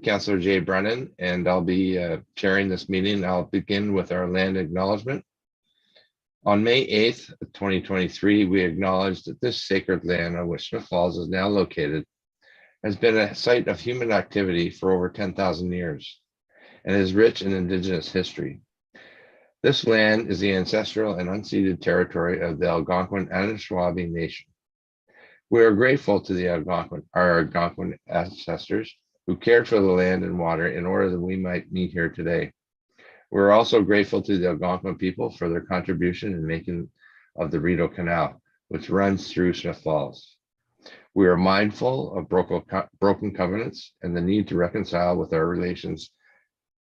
Councillor Jay Brennan, and I'll be chairing this meeting. I'll begin with our land acknowledgement. On May 8th, 2023, we acknowledge that this sacred land on which Smith Falls is now located has been a site of human activity for over 10,000 years and is rich in Indigenous history. This land is the ancestral and unceded territory of the Algonquin Anishinaabe Nation. We are grateful to the our Algonquin ancestors who cared for the land and water in order that we might meet here today. We're also grateful to the Algonquin people for their contribution in making of the Rideau Canal, which runs through Smith Falls. We are mindful of broken covenants and the need to reconcile with our relations.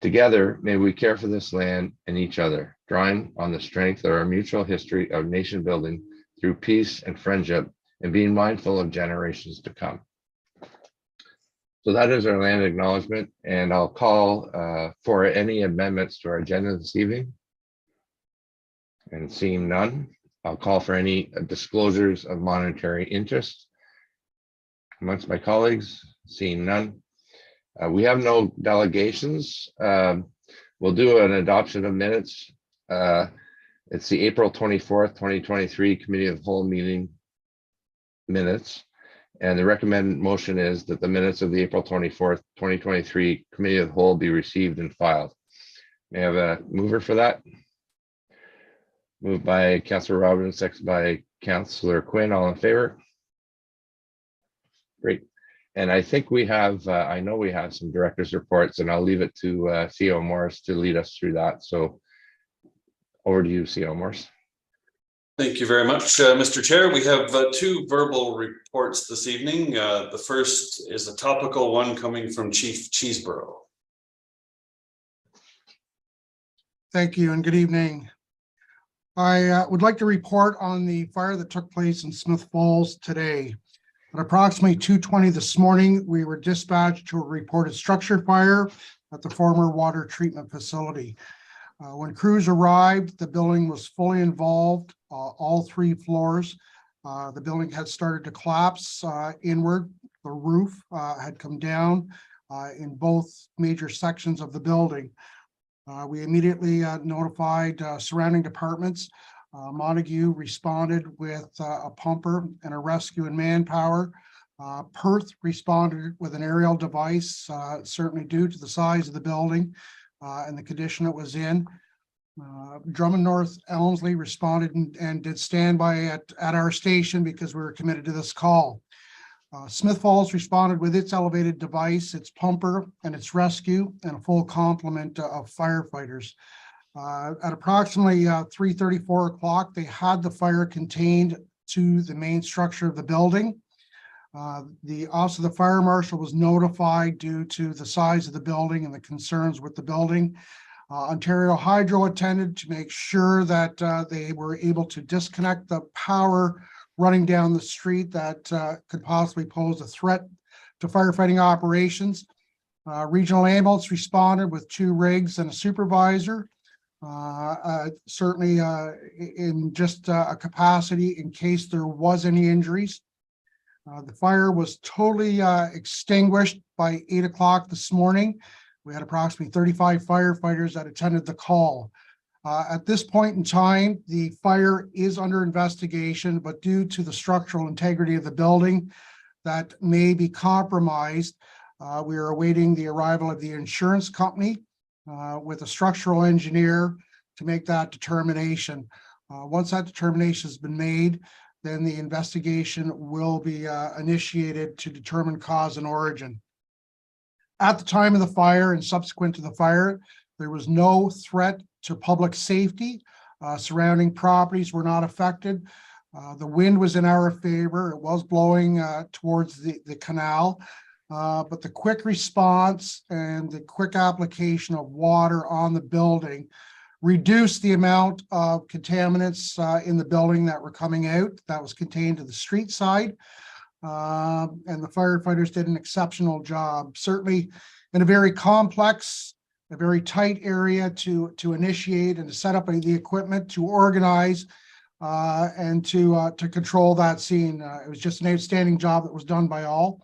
Together, may we care for this land and each other, drawing on the strength of our mutual history of nation building through peace and friendship, and being mindful of generations to come. So that is our land acknowledgement, and I'll call for any amendments to our agenda this evening. And seeing none, I'll call for any disclosures of monetary interest amongst my colleagues. Seeing none. We have no delegations. We'll do an adoption of minutes. It's the April 24th, 2023 Committee of the Whole meeting minutes. And the recommended motion is that the minutes of the April 24th, 2023 Committee of the Whole be received and filed. May I have a mover for that? Moved by Councillor Robbins, seconded by Councillor Quinn. All in favor? Great. And I think we have, I know we have some director's reports, and I'll leave it to Theo Morris to lead us through that. So over to you, Theo Morris. Thank you very much, Mr. Chair. We have two verbal reports this evening. The first is a topical one coming from Chief Cheeseborough. Thank you and good evening. I would like to report on the fire that took place in Smith Falls today. At approximately 2:20 this morning, we were dispatched to a reported structure fire at the former water treatment facility. When crews arrived, the building was fully involved, all 3 floors. The building had started to collapse inward. The roof had come down in both major sections of the building. We immediately notified surrounding departments. Montague responded with a pumper and a rescue and manpower. Perth responded with an aerial device, certainly due to the size of the building and the condition it was in. Drummond North Elmsley responded and did standby at our station because we were committed to this call. Smith Falls responded with its elevated device, its pumper, and its rescue, and a full complement of firefighters. At approximately 3:34 o'clock, they had the fire contained to the main structure of the building. The office of the fire marshal was notified due to the size of the building and the concerns with the building. Ontario Hydro attended to make sure that they were able to disconnect the power running down the street that could possibly pose a threat to firefighting operations. Regional ambulance responded with 2 rigs and a supervisor, certainly in just a capacity in case there was any injuries. The fire was totally extinguished by 8 o'clock this morning. We had approximately 35 firefighters that attended the call. At this point in time, the fire is under investigation, but due to the structural integrity of the building that may be compromised, we are awaiting the arrival of the insurance company with a structural engineer to make that determination. Once that determination has been made, then the investigation will be initiated to determine cause and origin. At the time of the fire and subsequent to the fire, there was no threat to public safety. Surrounding properties were not affected. The wind was in our favor. It was blowing towards the canal, but the quick response and the quick application of water on the building reduced the amount of contaminants in the building that were coming out. That was contained to the street side. And the firefighters did an exceptional job, certainly in a very complex, a very tight area to initiate and to set up the equipment, to organize and to control that scene. It was just an outstanding job that was done by all.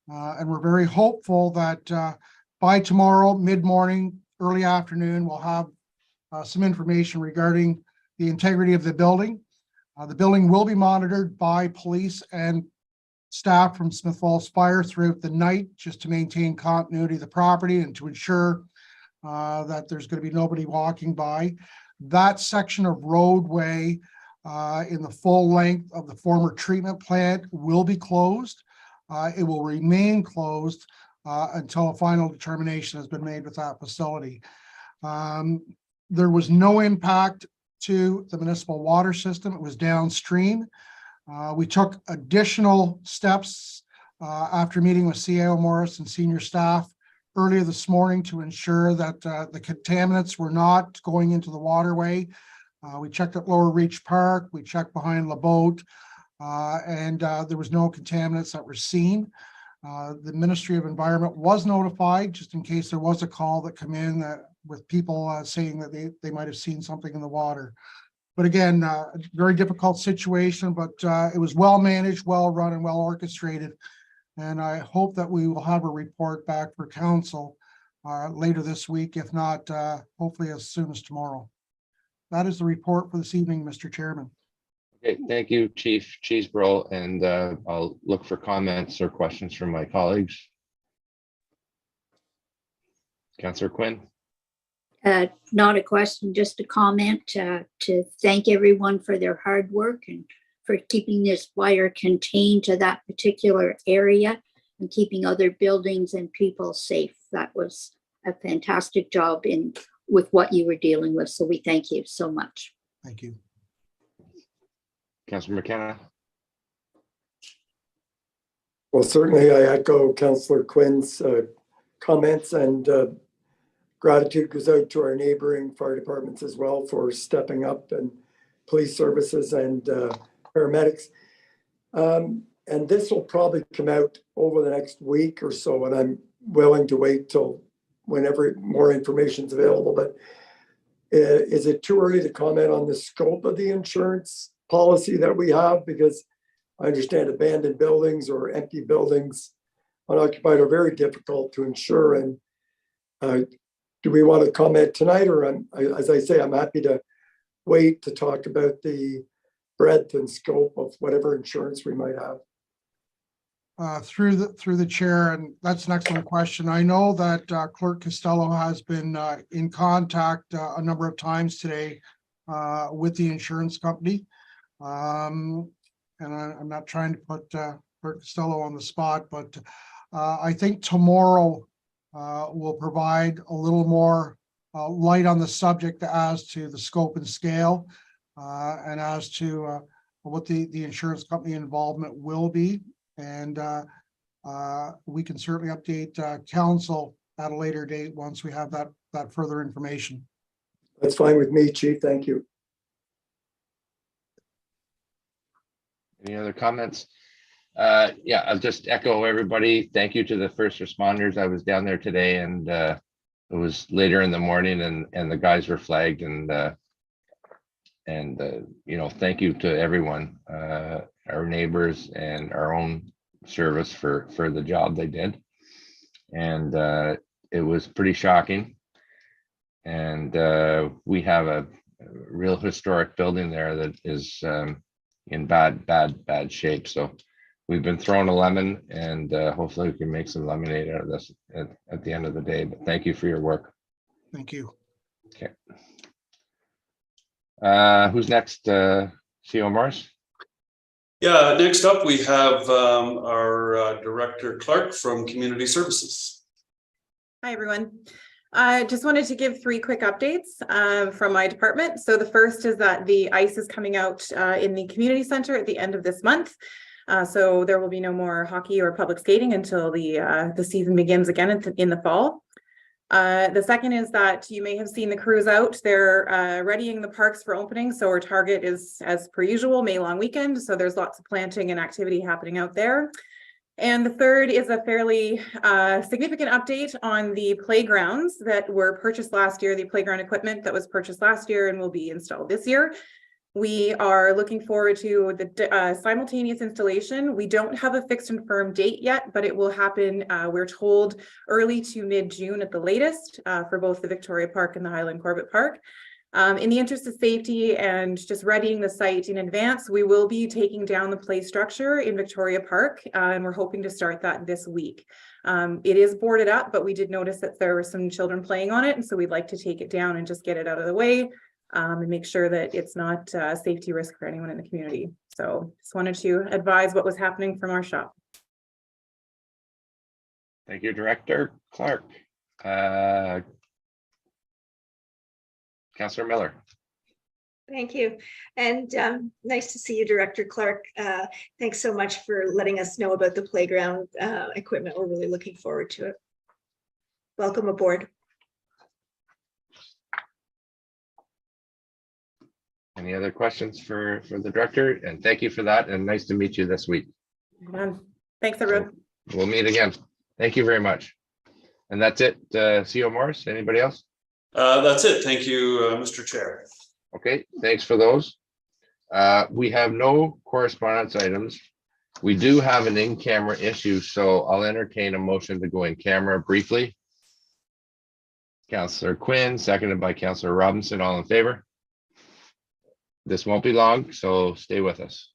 And we're very hopeful that by tomorrow, mid-morning, early afternoon, we'll have some information regarding the integrity of the building. The building will be monitored by police and staff from Smith Falls Fire throughout the night, just to maintain continuity of the property and to ensure that there's going to be nobody walking by. That section of roadway in the full length of the former treatment plant will be closed. It will remain closed until a final determination has been made with that facility. There was no impact to the municipal water system. It was downstream. We took additional steps after meeting with CAO Morris and senior staff earlier this morning to ensure that the contaminants were not going into the waterway. We checked at Lower Reach Park, we checked behind LeBoat, and there was no contaminants that were seen. The Ministry of Environment was notified just in case there was a call that come in with people saying that they might have seen something in the water. But again, a very difficult situation, but it was well managed, well run, and well orchestrated. And I hope that we will have a report back for council later this week, if not, hopefully as soon as tomorrow. That is the report for this evening, Mr. Chairman. Okay, thank you, Chief Cheeseborough, and I'll look for comments or questions from my colleagues. Councillor Quinn. Not a question, just a comment to thank everyone for their hard work and for keeping this fire contained to that particular area and keeping other buildings and people safe. That was a fantastic job with what you were dealing with. So we thank you so much. Thank you. Councillor McKenna. Well, certainly I echo Councillor Quinn's comments, and gratitude goes out to our neighboring fire departments as well for stepping up, and police services and paramedics. And this will probably come out over the next week or so, and I'm willing to wait till whenever more information is available. But is it too early to comment on the scope of the insurance policy that we have? Because I understand abandoned buildings or empty buildings unoccupied are very difficult to insure. And do we want to comment tonight, or as I say, I'm happy to wait to talk about the breadth and scope of whatever insurance we might have. Through the chair, and that's an excellent question. I know that Clerk Costello has been in contact a number of times today with the insurance company. And I'm not trying to put Clerk Costello on the spot, but I think tomorrow will provide a little more light on the subject as to the scope and scale and as to what the insurance company involvement will be. And we can certainly update council at a later date once we have that further information. That's fine with me, Chief. Thank you. Any other comments? Yeah, I'll just echo everybody. Thank you to the first responders. I was down there today, and it was later in the morning, and the guys were flagged, and you know, thank you to everyone, our neighbors and our own service for the job they did. And it was pretty shocking. And we have a real historic building there that is in bad shape. So we've been throwing a lemon, and hopefully we can make some lemonade out of this at the end of the day. But thank you for your work. Thank you. Okay. Who's next? CO Morris? Yeah, next up we have our Director Clark from Community Services. Hi, everyone. I just wanted to give 3 quick updates from my department. So the first is that the ice is coming out in the community center at the end of this month. So there will be no more hockey or public skating until the season begins again in the fall. The second is that you may have seen the crews out. They're readying the parks for opening. So our target is, as per usual, May long weekend. So there's lots of planting and activity happening out there. And the third is a fairly significant update on the playgrounds that were purchased last year, the playground equipment that was purchased last year and will be installed this year. We are looking forward to the simultaneous installation. We don't have a fixed and firm date yet, but it will happen, we're told, early to mid-June at the latest, for both the Victoria Park and the Highland Corbett Park. In the interest of safety and just readying the site in advance, we will be taking down the play structure in Victoria Park, and we're hoping to start that this week. It is boarded up, but we did notice that there were some children playing on it, and so we'd like to take it down and just get it out of the way, and make sure that it's not a safety risk for anyone in the community. So just wanted to advise what was happening from our shop. Thank you, Director Clark. Councillor Miller. Thank you. And nice to see you, Director Clark. Thanks so much for letting us know about the playground equipment. We're really looking forward to it. Welcome aboard. Any other questions for the director? And thank you for that. And nice to meet you this week. Thanks, everyone. We'll meet again. Thank you very much. And that's it. CO Morris, anybody else? That's it. Thank you, Mr. Chair. Okay, thanks for those. We have no correspondence items. We do have an in-camera issue, so I'll entertain a motion to go in camera briefly. Councillor Quinn, seconded by Councillor Robinson, all in favor? This won't be long, so stay with us.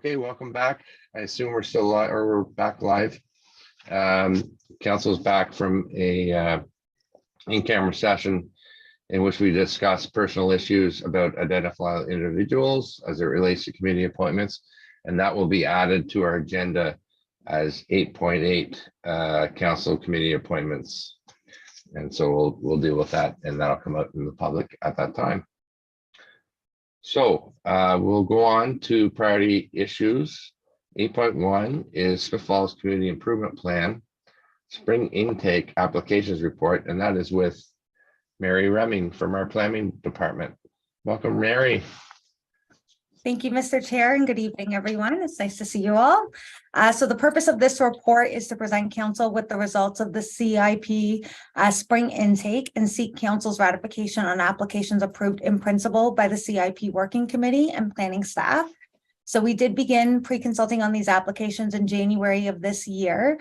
Okay, welcome back. I assume we're still live, or we're back live. Council's back from a in-camera session in which we discussed personal issues about identifiable individuals as it relates to committee appointments. And that will be added to our agenda as 8.8 council committee appointments. And so we'll deal with that, and that'll come out in the public at that time. So we'll go on to priority issues. 8.1 is Smith Falls Community Improvement Plan Spring Intake Applications Report, and that is with Mary Remming from our planning department. Welcome, Mary. Thank you, Mr. Chair, and good evening, everyone. It's nice to see you all. So the purpose of this report is to present council with the results of the CIP spring intake and seek council's ratification on applications approved in principle by the CIP Working Committee and planning staff. So we did begin pre-consulting on these applications in January of this year.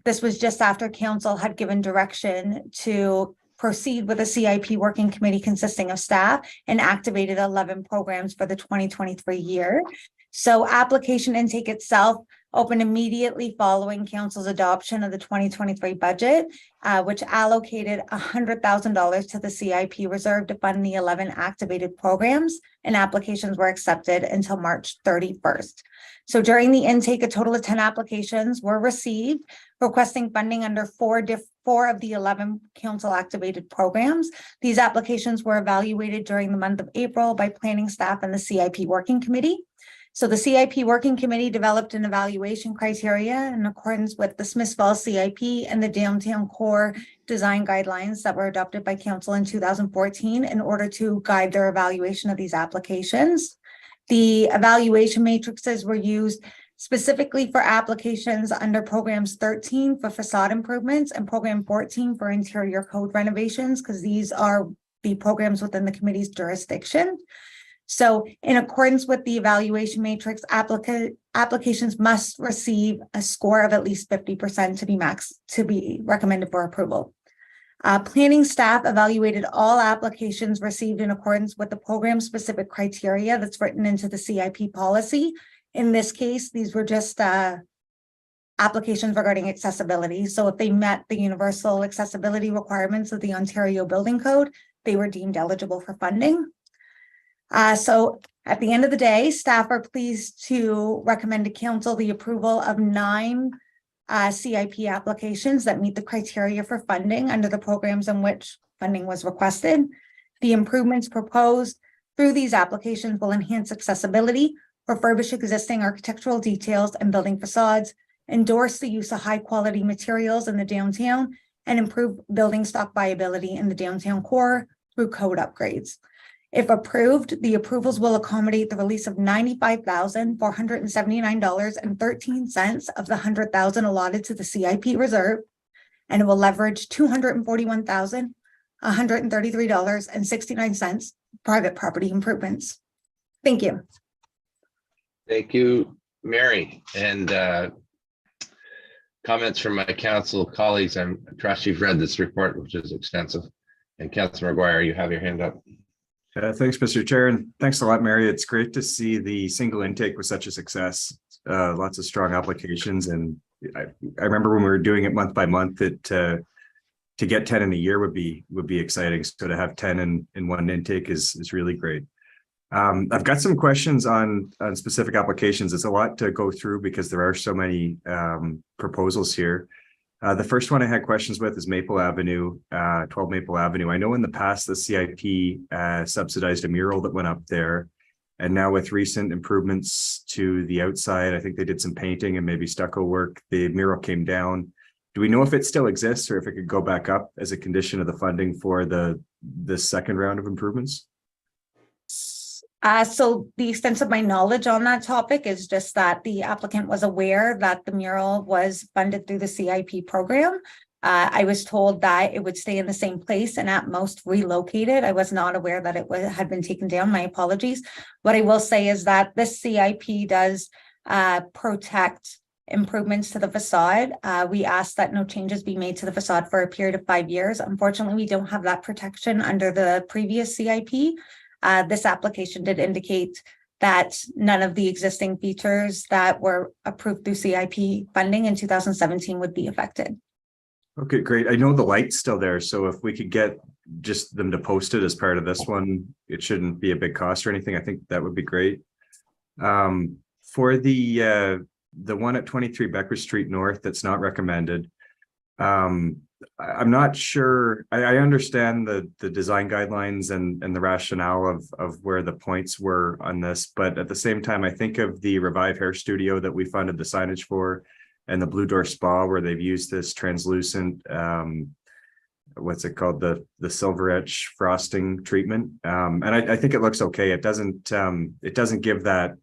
This was just after council had given direction to proceed with a CIP working committee consisting of staff and activated 11 programs for the 2023 year. So application intake itself opened immediately following council's adoption of the 2023 budget, which allocated $100,000 to the CIP reserve to fund the 11 activated programs, and applications were accepted until March 31st. So during the intake, a total of 10 applications were received requesting funding under four of the 11 council activated programs. These applications were evaluated during the month of April by planning staff and the CIP working committee. So the CIP working committee developed an evaluation criteria in accordance with the Smith Falls CIP and the downtown core design guidelines that were adopted by council in 2014 in order to guide their evaluation of these applications. The evaluation matrices were used specifically for applications under programs 13 for facade improvements and program 14 for interior code renovations, because these are the programs within the committee's jurisdiction. So in accordance with the evaluation matrix, applications must receive a score of at least 50% to be recommended for approval. Planning staff evaluated all applications received in accordance with the program specific criteria that's written into the CIP policy. In this case, these were just applications regarding accessibility. So if they met the universal accessibility requirements of the Ontario Building Code, they were deemed eligible for funding. So at the end of the day, staff are pleased to recommend to council the approval of 9 CIP applications that meet the criteria for funding under the programs in which funding was requested. The improvements proposed through these applications will enhance accessibility, refurbish existing architectural details and building facades, endorse the use of high quality materials in the downtown, and improve building stock viability in the downtown core through code upgrades. If approved, the approvals will accommodate the release of $95,479.13 of the $100,000 allotted to the CIP reserve, and it will leverage $241,133.69 private property improvements. Thank you. Thank you, Mary. And comments from my council colleagues. I trust you've read this report, which is extensive. And Councilor McGuire, you have your hand up. Thanks, Mr. Chair, and thanks a lot, Mary. It's great to see the single intake was such a success. Lots of strong applications, and I remember when we were doing it month by month that to get 10 in a year would be exciting. So to have 10 in one intake is really great. I've got some questions on specific applications. It's a lot to go through because there are so many proposals here. The first one I had questions with is Maple Avenue, 12 Maple Avenue. I know in the past the CIP subsidized a mural that went up there, and now with recent improvements to the outside, I think they did some painting and maybe stucco work. The mural came down. Do we know if it still exists or if it could go back up as a condition of the funding for the second round of improvements? So the extent of my knowledge on that topic is just that the applicant was aware that the mural was funded through the CIP program. I was told that it would stay in the same place and at most relocated. I was not aware that it had been taken down. My apologies. What I will say is that this CIP does protect improvements to the facade. We asked that no changes be made to the facade for a period of 5 years. Unfortunately, we don't have that protection under the previous CIP. This application did indicate that none of the existing features that were approved through CIP funding in 2017 would be affected. Okay, great. I know the light's still there, so if we could get just them to post it as part of this one, it shouldn't be a big cost or anything. I think that would be great. For the one at 23 Becker Street North that's not recommended. I'm not sure. I understand the design guidelines and the rationale of where the points were on this, but at the same time, I think of the Revive Hair Studio that we funded the signage for, and the Blue Door Spa where they've used this translucent, what's it called, the silver etch frosting treatment, and I think it looks okay. It doesn't give that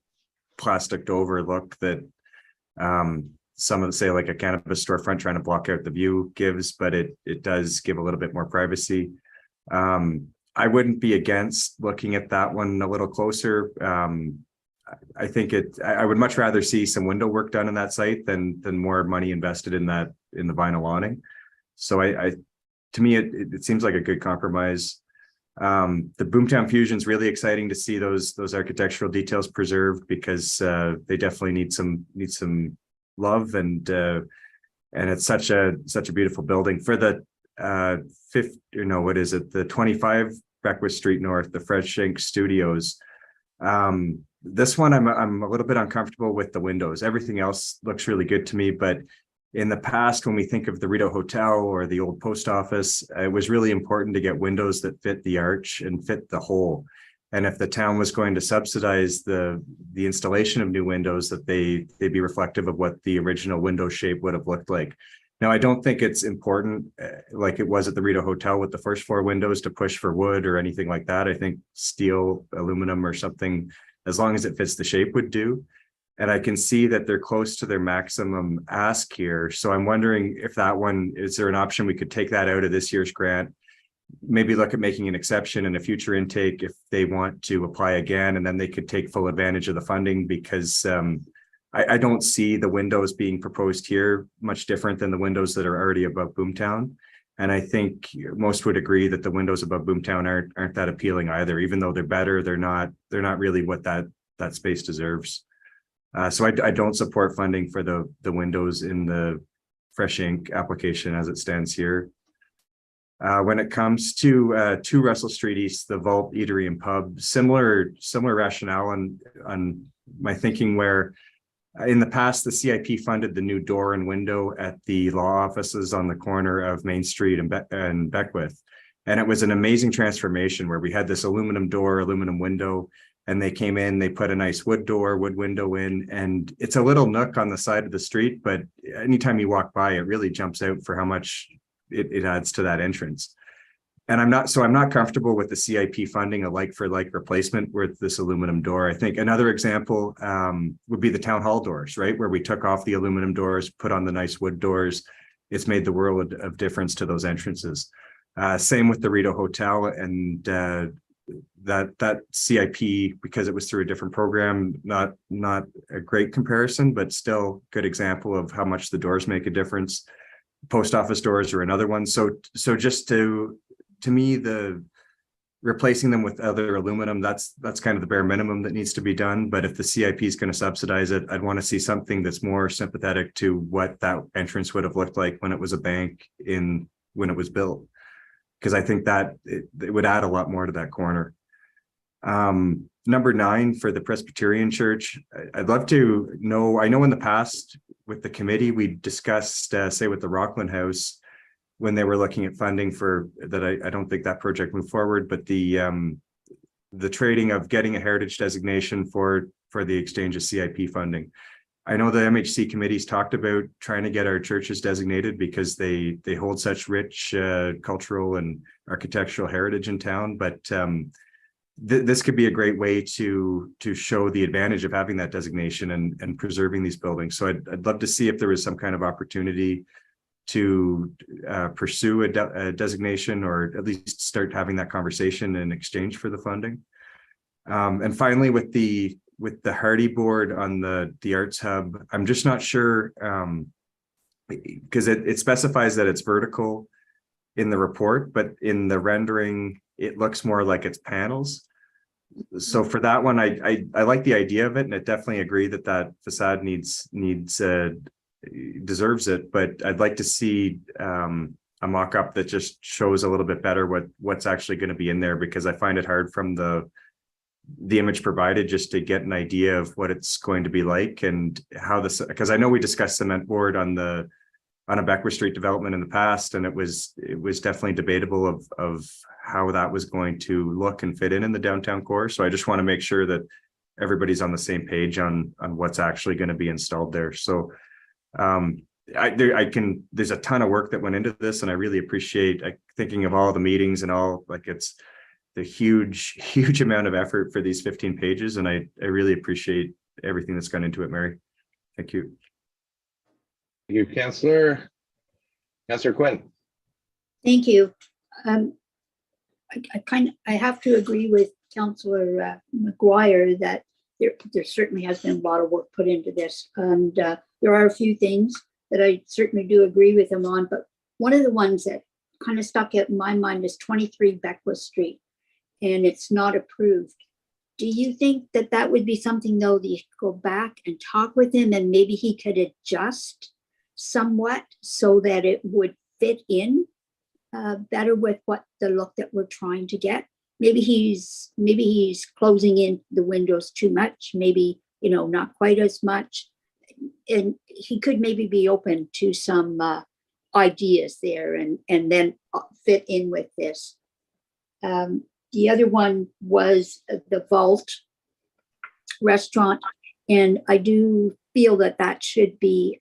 plasticed over look that some of the, say, like a cannabis storefront trying to block out the view gives, but it does give a little bit more privacy. I wouldn't be against looking at that one a little closer. I think I would much rather see some window work done in that site than more money invested in the vinyl awning. So to me, it seems like a good compromise. The Boomtown Fusion is really exciting to see those architectural details preserved, because they definitely need some love, and it's such a beautiful building. For the the 25 Beckwith Street North, the Fresh Ink Studios. This one I'm a little bit uncomfortable with the windows. Everything else looks really good to me, but in the past, when we think of the Rideau Hotel or the old post office, it was really important to get windows that fit the arch and fit the hole. And if the town was going to subsidize the installation of new windows, that they be reflective of what the original window shape would have looked like. Now, I don't think it's important, like it was at the Rideau Hotel with the first floor windows, to push for wood or anything like that. I think steel, aluminum, or something, as long as it fits the shape, would do. And I can see that they're close to their maximum ask here. So I'm wondering if that one, is there an option we could take that out of this year's grant? Maybe look at making an exception in a future intake if they want to apply again, and then they could take full advantage of the funding, because I don't see the windows being proposed here much different than the windows that are already above Boomtown. And I think most would agree that the windows above Boomtown aren't that appealing either. Even though they're better, they're not really what that space deserves. So I don't support funding for the windows in the Fresh Ink application as it stands here. When it comes to 2 Russell Street East, the Vault Eatery and Pub, similar rationale on my thinking, where in the past the CIP funded the new door and window at the law offices on the corner of Main Street and Beckwith, and it was an amazing transformation where we had this aluminum door, aluminum window, and they came in, they put a nice wood window in, and it's a little nook on the side of the street, but anytime you walk by, it really jumps out for how much it adds to that entrance. And I'm not comfortable with the CIP funding a like for like replacement with this aluminum door. I think another example would be the town hall doors, right? Where we took off the aluminum doors, put on the nice wood doors. It's made the world of difference to those entrances. Same with the Rideau Hotel, and that CIP, because it was through a different program, not a great comparison, but still good example of how much the doors make a difference. Post office doors are another one. So just to me, the replacing them with other aluminum, that's kind of the bare minimum that needs to be done. But if the CIP is going to subsidize it, I'd want to see something that's more sympathetic to what that entrance would have looked like when it was a bank when it was built, because I think that it would add a lot more to that corner. Number 9 for the Presbyterian Church, I'd love to know, I know in the past with the committee, we discussed, say with the Rockland House, when they were looking at funding for that, I don't think that project moved forward, but the trading of getting a heritage designation for the exchange of CIP funding. I know the MHC committee's talked about trying to get our churches designated because they hold such rich cultural and architectural heritage in town, but this could be a great way to show the advantage of having that designation and preserving these buildings. So I'd love to see if there was some kind of opportunity to pursue a designation, or at least start having that conversation in exchange for the funding. And finally, with the Hardy board on the Arts Hub, I'm just not sure, because it specifies that it's vertical in the report, but in the rendering, it looks more like it's panels. So for that one, I like the idea of it, and I definitely agree that that facade deserves it, but I'd like to see a mock-up that just shows a little bit better what's actually going to be in there, because I find it hard from the image provided just to get an idea of what it's going to be like and how this, because I know we discussed cement board on a Beckworth Street development in the past, and it was definitely debatable of how that was going to look and fit in the downtown core. So I just want to make sure that everybody's on the same page on what's actually going to be installed there. So there's a ton of work that went into this, and I really appreciate thinking of all the meetings and all, like, it's the huge amount of effort for these 15 pages. And I really appreciate everything that's gone into it, Mary. Thank you. Thank you, Councillor Quinn. Thank you. I have to agree with Councillor McGuire that there certainly has been a lot of work put into this, and there are a few things that I certainly do agree with him on, but one of the ones that kind of stuck out in my mind is 23 Beckworth Street, and it's not approved. Do you think that that would be something, though, that you could go back and talk with him, and maybe he could adjust somewhat so that it would fit in better with what the look that we're trying to get? Maybe he's closing in the windows too much, maybe, not quite as much. And he could maybe be open to some ideas there and then fit in with this. The other one was the Vault restaurant. And I do feel that should be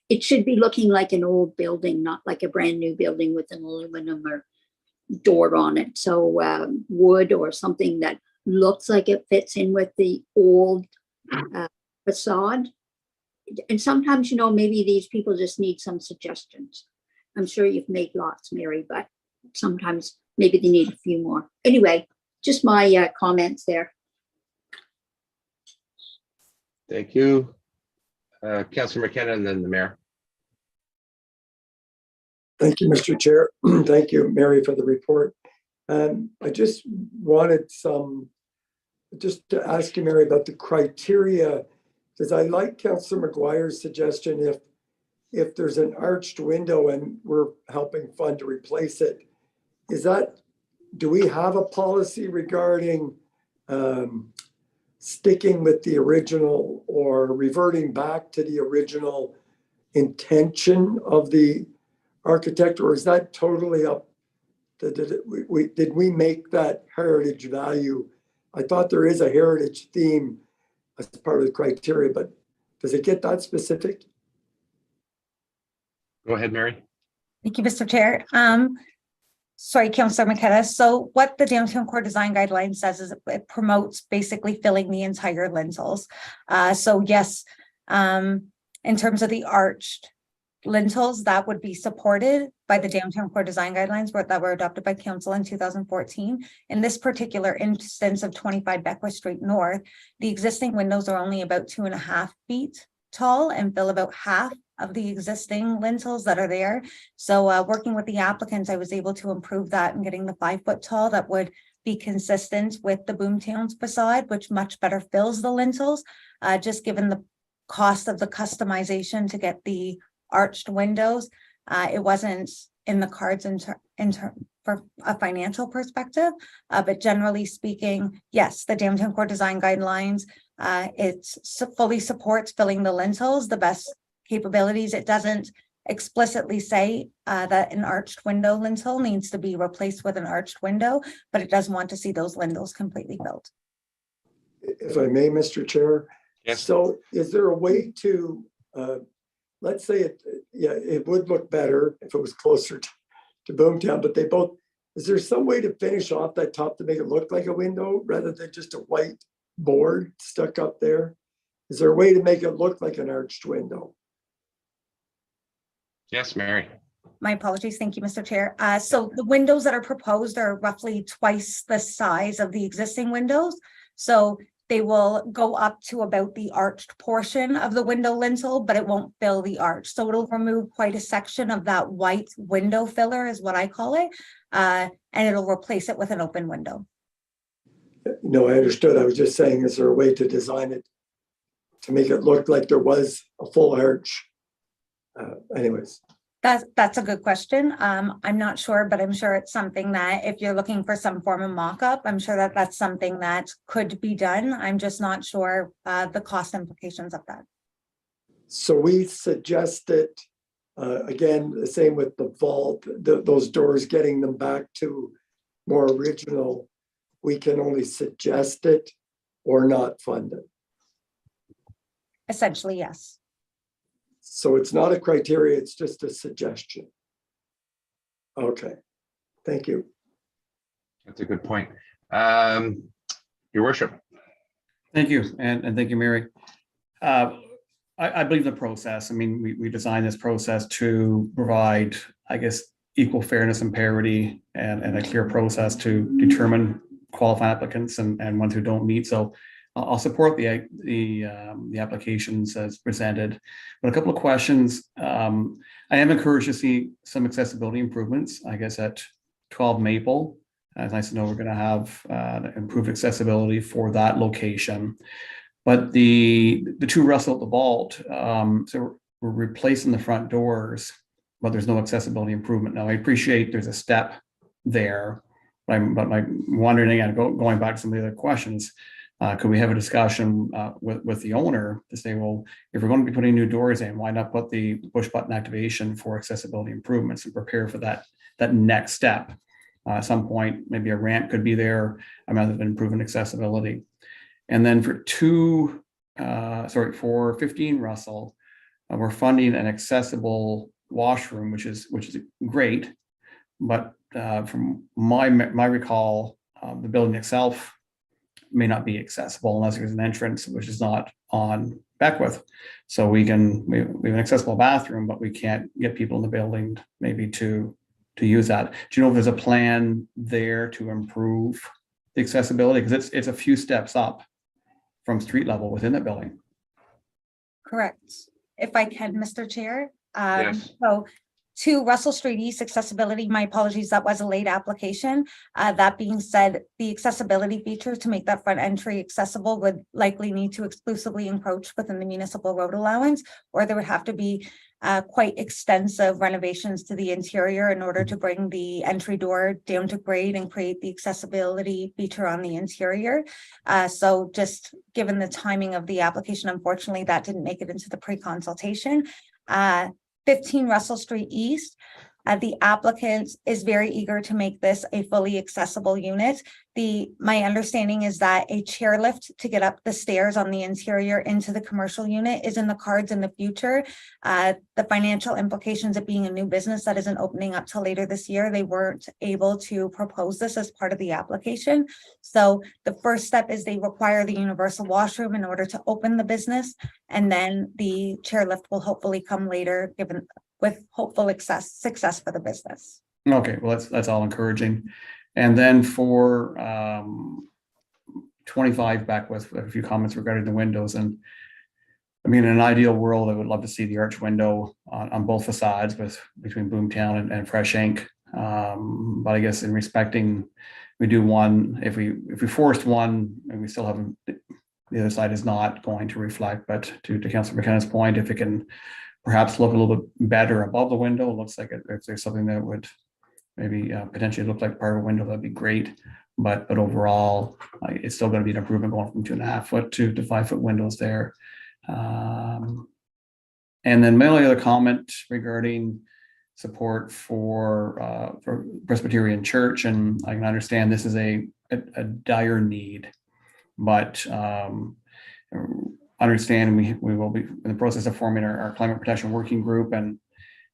it should be looking like an old building, not like a brand new building with an aluminum or door on it. So wood or something that looks like it fits in with the old facade. And sometimes, maybe these people just need some suggestions. I'm sure you've made lots, Mary, but sometimes maybe they need a few more. Anyway, just my comments there. Thank you. Councillor McKenna, and then the mayor. Thank you, Mr. Chair. Thank you, Mary, for the report. I just wanted to ask you, Mary, about the criteria, because I like Councillor McGuire's suggestion if there's an arched window and we're helping fund to replace it. Do we have a policy regarding sticking with the original or reverting back to the original intention of the architect, or is that totally up? Did we make that heritage value? I thought there is a heritage theme as part of the criteria, but does it get that specific? Go ahead, Mary. Thank you, Mr. Chair. Sorry, Councillor McKenna. So what the Downtown Core Design Guideline says is it promotes basically filling the entire lintels. So yes, in terms of the arched lintels, that would be supported by the Downtown Core Design Guidelines that were adopted by Council in 2014. In this particular instance of 25 Beckworth Street North, the existing windows are only about 2.5 feet tall and fill about half of the existing lintels that are there. So working with the applicants, I was able to improve that and getting the 5 foot tall that would be consistent with the Boomtown's facade, which much better fills the lintels, just given the cost of the customization to get the arched windows. It wasn't in the cards for a financial perspective, but generally speaking, yes, the Downtown Core Design Guidelines, it fully supports filling the lintels, the best capabilities. It doesn't explicitly say that an arched window lintel needs to be replaced with an arched window, but it does want to see those lintels completely filled. If I may, Mr. Chair. Yes. So is there a way to, let's say it would look better if it was closer to Boomtown, but is there some way to finish off that top to make it look like a window rather than just a white board stuck up there? Is there a way to make it look like an arched window? Yes, Mary. My apologies. Thank you, Mr. Chair. So the windows that are proposed are roughly twice the size of the existing windows. So they will go up to about the arched portion of the window lintel, but it won't fill the arch. So it'll remove quite a section of that white window filler is what I call it. And it'll replace it with an open window. No, I understood. I was just saying, is there a way to design it to make it look like there was a full arch? Anyways, That's a good question. I'm not sure, but I'm sure it's something that if you're looking for some form of mock-up, I'm sure that that's something that could be done. I'm just not sure the cost implications of that. so we suggested, again, the same with the vault, those doors, getting them back to more original. We can only suggest it or not fund it. Essentially, yes. So it's not a criteria, it's just a suggestion. Okay, thank you. That's a good point. Your worship. Thank you, and thank you, Mary. I believe the process. I mean, we designed this process to provide, I guess, equal fairness and parity and a clear process to determine qualified applicants and ones who don't meet. So I'll support the applications as presented. But a couple of questions. I am encouraged to see some accessibility improvements, I guess, at 12 Maple. It's nice to know we're going to have improved accessibility for that location. But the two Russell at the vault, so we're replacing the front doors, but there's no accessibility improvement. Now, I appreciate there's a step there, but I'm wondering, again, going back to some of the other questions, could we have a discussion with the owner to say, well, if we're going to be putting new doors in, why not put the push button activation for accessibility improvements and prepare for that next step? At some point, maybe a ramp could be there, a method of improving accessibility. And then for 15 Russell, we're funding an accessible washroom, which is great. But from my recall, the building itself may not be accessible unless there's an entrance, which is not on Beckwith. So we have an accessible bathroom, but we can't get people in the building maybe to use that. Do you know if there's a plan there to improve the accessibility? Because it's a few steps up from street level within the building. Correct. If I can, Mr. Chair. Yes. So to Russell Street East accessibility, my apologies, that was a late application. That being said, the accessibility features to make that front entry accessible would likely need to exclusively encroach within the municipal road allowance, or there would have to be quite extensive renovations to the interior in order to bring the entry door down to grade and create the accessibility feature on the interior. So just given the timing of the application, unfortunately, that didn't make it into the pre-consultation. 15 Russell Street East. The applicant is very eager to make this a fully accessible unit. My understanding is that a chairlift to get up the stairs on the interior into the commercial unit is in the cards in the future. The financial implications of being a new business that isn't opening up till later this year, they weren't able to propose this as part of the application. So the first step is they require the universal washroom in order to open the business. And then the chairlift will hopefully come later, given with hopeful success for the business. Okay, well, that's all encouraging. And then for 25 Beckwith, a few comments regarding the windows. And I mean, in an ideal world, I would love to see the arch window on both facades between Boomtown and Fresh Ink. But I guess in respecting, we do one, if we forced one, and we still haven't, the other side is not going to reflect. But to Councilor McKenna's point, if it can perhaps look a little bit better above the window, it looks like if there's something that would maybe potentially look like part of a window, that'd be great. But overall, it's still going to be an improvement going from 2.5 foot to 5 foot windows there. And then my only other comment regarding support for Presbyterian Church, and I can understand this is a dire need, but understand we will be in the process of forming our climate protection working group,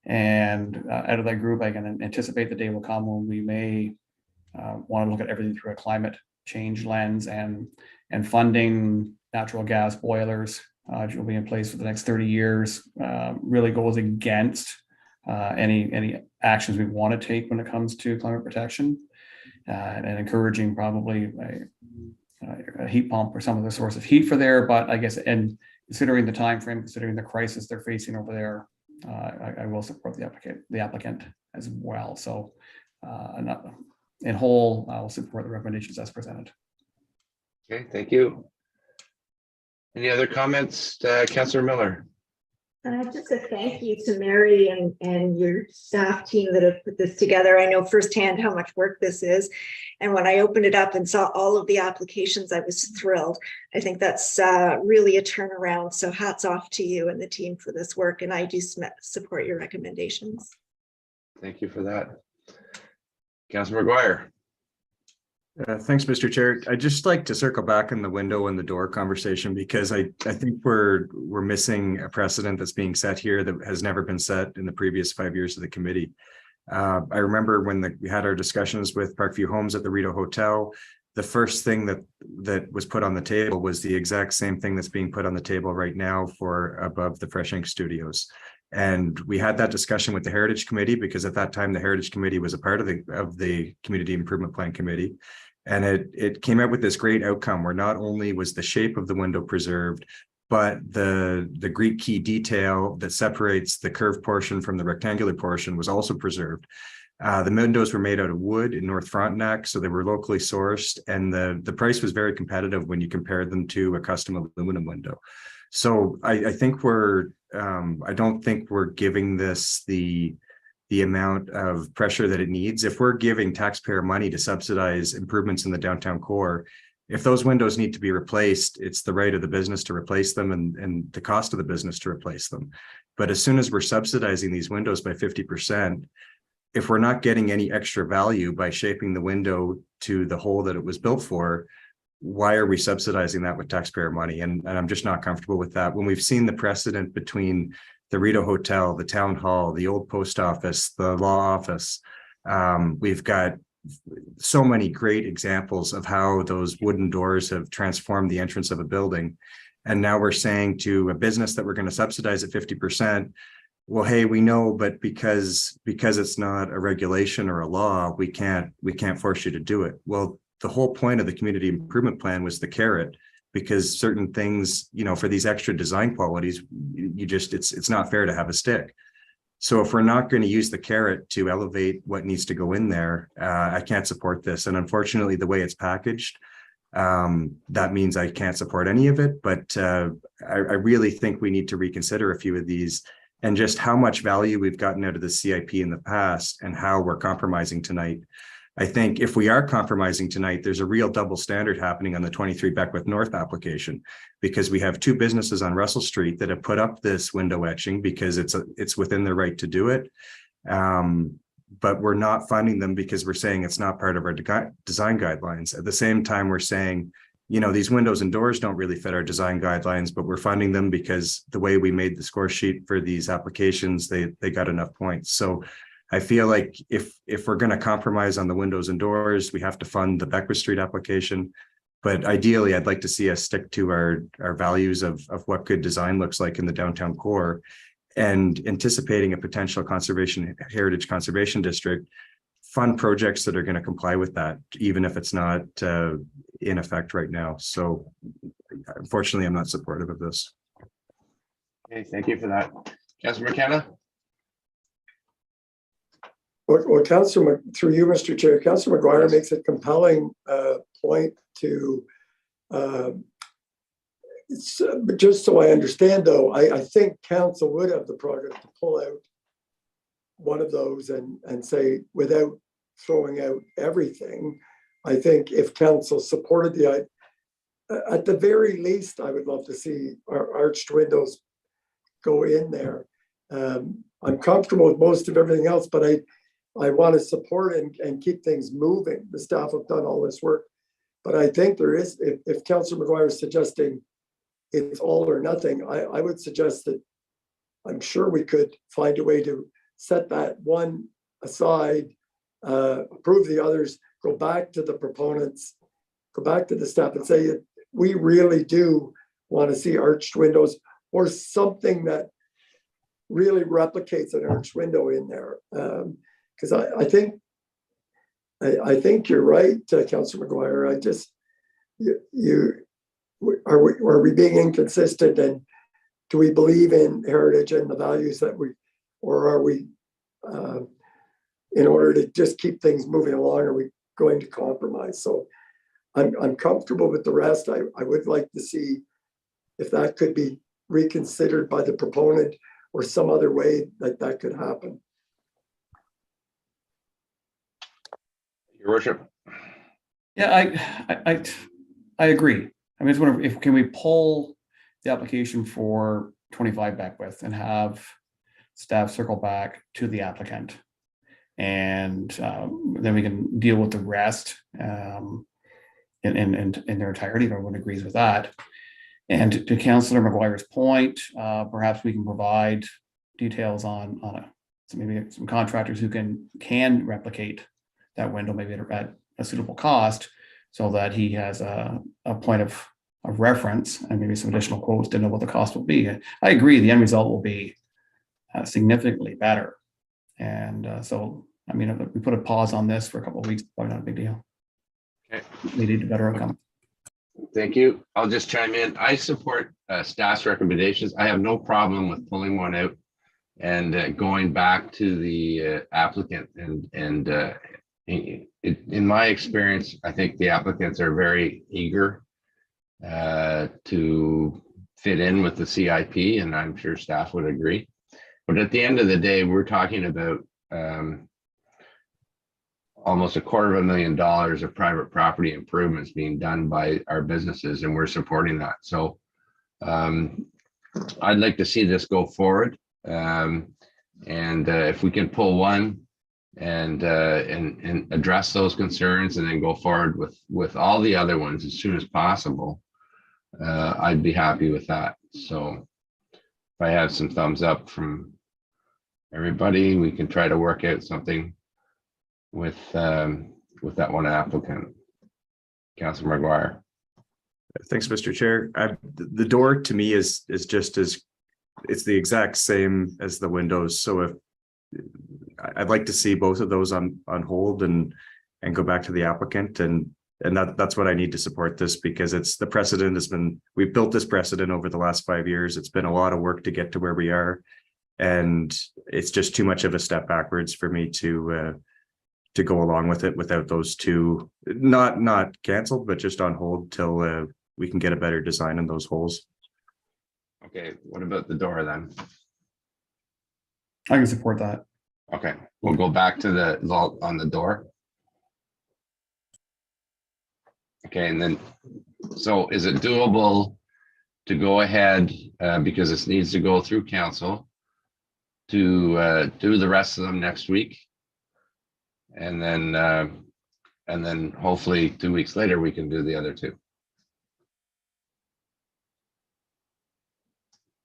and out of that group, I can anticipate the day will come when we may want to look at everything through a climate change lens, and funding natural gas boilers, which will be in place for the next 30 years, really goes against any actions we want to take when it comes to climate protection, and encouraging probably a heat pump or some of the source of heat for there. But I guess, and considering the time frame, considering the crisis they're facing over there, I will support the applicant as well. So in whole, I will support the recommendations as presented. Okay, thank you. Any other comments, Councillor Miller? Just a thank you to Mary and your staff team that have put this together. I know firsthand how much work this is. And when I opened it up and saw all of the applications, I was thrilled. I think that's really a turnaround. So hats off to you and the team for this work. And I do support your recommendations. Thank you for that. Councillor McGuire. Thanks, Mr. Chair. I'd just like to circle back on the window and the door conversation because I think we're missing a precedent that's being set here that has never been set in the previous 5 years of the committee. I remember when we had our discussions with Parkview Homes at the Rideau Hotel, the first thing that was put on the table was the exact same thing that's being put on the table right now for above the Fresh Ink Studios. And we had that discussion with the Heritage Committee because at that time the Heritage Committee was a part of the Community Improvement Plan Committee. And it came out with this great outcome where not only was the shape of the window preserved, but the Greek key detail that separates the curved portion from the rectangular portion was also preserved. The windows were made out of wood in North Frontenac, so they were locally sourced, and the price was very competitive when you compared them to a custom aluminum window. So I think I don't think we're giving this the amount of pressure that it needs. If we're giving taxpayer money to subsidize improvements in the downtown core, if those windows need to be replaced, it's the right of the business to replace them and the cost of the business to replace them. But as soon as we're subsidizing these windows by 50%, if we're not getting any extra value by shaping the window to the hole that it was built for, why are we subsidizing that with taxpayer money? And I'm just not comfortable with that. When we've seen the precedent between the Rideau Hotel, the Town Hall, the old post office, the law office, we've got so many great examples of how those wooden doors have transformed the entrance of a building. And now we're saying to a business that we're going to subsidize at 50%, well, hey, we know, but because it's not a regulation or a law, we can't force you to do it. Well, the whole point of the community improvement plan was the carrot, because certain things, for these extra design qualities, it's not fair to have a stick. So if we're not going to use the carrot to elevate what needs to go in there, I can't support this. And unfortunately, the way it's packaged, that means I can't support any of it. But I really think we need to reconsider a few of these and just how much value we've gotten out of the CIP in the past and how we're compromising tonight. I think if we are compromising tonight, there's a real double standard happening on the 23 Beckwith North application, because we have two businesses on Russell Street that have put up this window etching because it's within their right to do it. But we're not funding them because we're saying it's not part of our design guidelines. At the same time, we're saying, these windows and doors don't really fit our design guidelines, but we're funding them because the way we made the score sheet for these applications, they got enough points. So I feel like if we're going to compromise on the windows and doors, we have to fund the Beckwith Street application. But ideally, I'd like to see us stick to our values of what good design looks like in the downtown core, and anticipating a potential heritage conservation district, fund projects that are going to comply with that, even if it's not in effect right now. So unfortunately, I'm not supportive of this. Okay, thank you for that. Councillor McKenna? Well, Councillor, through you, Mr. Chair, Councillor McGuire makes a compelling point to, but just so I understand though, I think council would have the prerogative to pull out one of those and say, without throwing out everything, I think if council supported the, at the very least, I would love to see our arched windows go in there. I'm comfortable with most of everything else, but I want to support and keep things moving. The staff have done all this work, but I think there is, if Councillor McGuire is suggesting it's all or nothing, I would suggest that I'm sure we could find a way to set that one aside, approve the others, go back to the proponents, go back to the staff and say, we really do want to see arched windows or something that really replicates an arched window in there. Because I think you're right, Councillor McGuire. I just, are we being inconsistent, and do we believe in heritage and the values that or are we, in order to just keep things moving along, are we going to compromise? So I'm comfortable with the rest. I would like to see if that could be reconsidered by the proponent or some other way that could happen. Your worship. Yeah, I agree. I mean, it's whatever, if, can we pull the application for 25 Beckwith and have staff circle back to the applicant? And then we can deal with the rest in their entirety, if everyone agrees with that. And to Councillor McGuire's point, perhaps we can provide details on so maybe some contractors who can replicate that window, maybe at a suitable cost, so that he has a point of reference and maybe some additional quotes to know what the cost will be. I agree, the end result will be significantly better. And so, I mean, if we put a pause on this for a couple of weeks, probably not a big deal. Okay. We need a better outcome. Thank you. I'll just chime in. I support staff's recommendations. I have no problem with pulling one out and going back to the applicant. And in my experience, I think the applicants are very eager to fit in with the CIP, and I'm sure staff would agree. But at the end of the day, we're talking about almost $250,000 of private property improvements being done by our businesses, and we're supporting that. So I'd like to see this go forward. If we can pull one and address those concerns and then go forward with all the other ones as soon as possible, I'd be happy with that. So if I have some thumbs up from everybody, we can try to work out something with that one applicant. Councilor McGuire. Thanks, Mr. Chair. The door to me is just as, it's the exact same as the windows. So if I'd like to see both of those on hold and go back to the applicant, and that's what I need to support this, because it's the precedent has been, we've built this precedent over the last 5 years. It's been a lot of work to get to where we are, and it's just too much of a step backwards for me to go along with it without those two, not canceled, but just on hold till we can get a better design in those holes. Okay, what about the door then? I can support that. Okay, we'll go back to the vault on the door. Okay, and then, so is it doable to go ahead, because this needs to go through council, to do the rest of them next week? And then hopefully 2 weeks later, we can do the other two.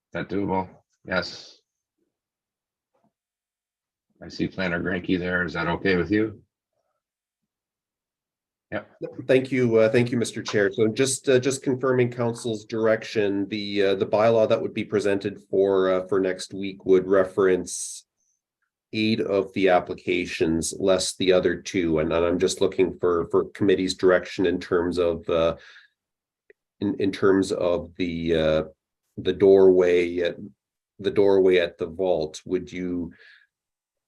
Is that doable? Yes. I see Planner Grinke there. Is that okay with you? Yep. Thank you, Mr. Chair. So just confirming council's direction, the bylaw that would be presented for next week would reference 8 of the applications less the other 2, and I'm just looking for committee's direction in terms of in terms of the doorway at the vault. Would you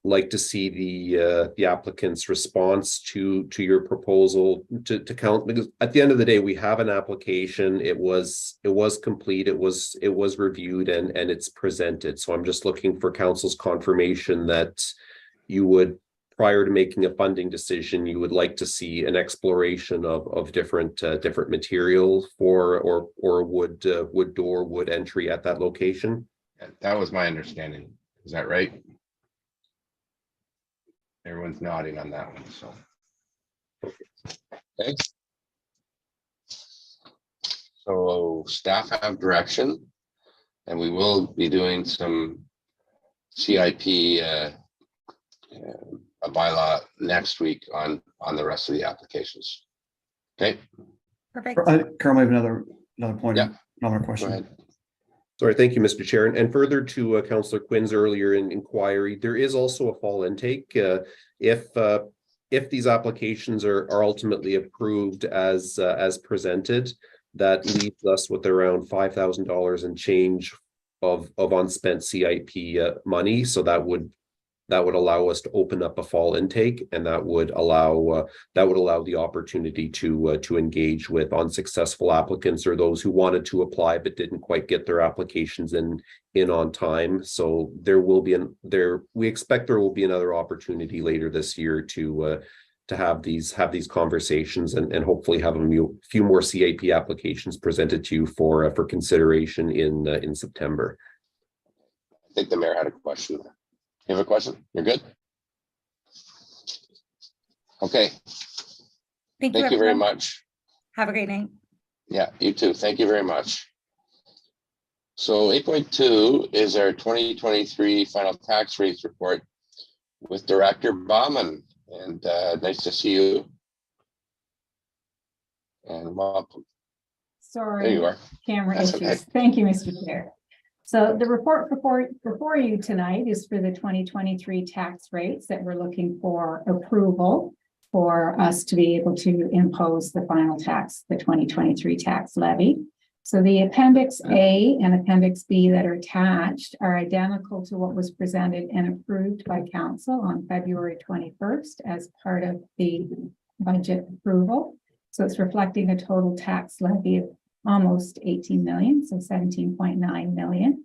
like to see the applicant's response to your proposal to count? Because at the end of the day, we have an application. It was complete. It was reviewed and it's presented. So I'm just looking for council's confirmation that you would, prior to making a funding decision, you would like to see an exploration of different material for or wood door, wood entry at that location. That was my understanding. Is that right? Everyone's nodding on that one, so. Okay. So staff have direction, and we will be doing some CIP a bylaw next week on the rest of the applications. Okay. Perfect. Carol, I have another point. Yeah. Another Go question. ahead. Sorry, thank you, Mr. Chair. And further to Councillor Quinn's earlier inquiry, there is also a fall intake. If these applications are ultimately approved as presented, that leaves us with around $5,000 and change of unspent CIP money. So that that would allow us to open up a fall intake, and that would allow the opportunity to engage with unsuccessful applicants or those who wanted to apply but didn't quite get their applications in on time. So we expect there will be another opportunity later this year to have these conversations and hopefully have a few more CAP applications presented to you for consideration in September. I think the mayor had a question. You have a question? You're good? Okay, Thank thank you very everyone. much. Have a great night. Yeah, you too. Thank you very much. So 8.2 is our 2023 final tax rates report with Director Bauman, and nice to see you. And welcome. Sorry. There you are. Camera That's issues. okay. Thank you, Mr. Chair. So the report before you tonight is for the 2023 tax rates that we're looking for approval for us to be able to impose the final tax, the 2023 tax levy. So the Appendix A and Appendix B that are attached are identical to what was presented and approved by Council on February 21st as part of the budget approval. So it's reflecting a total tax levy of almost 18 million, so 17.9 million.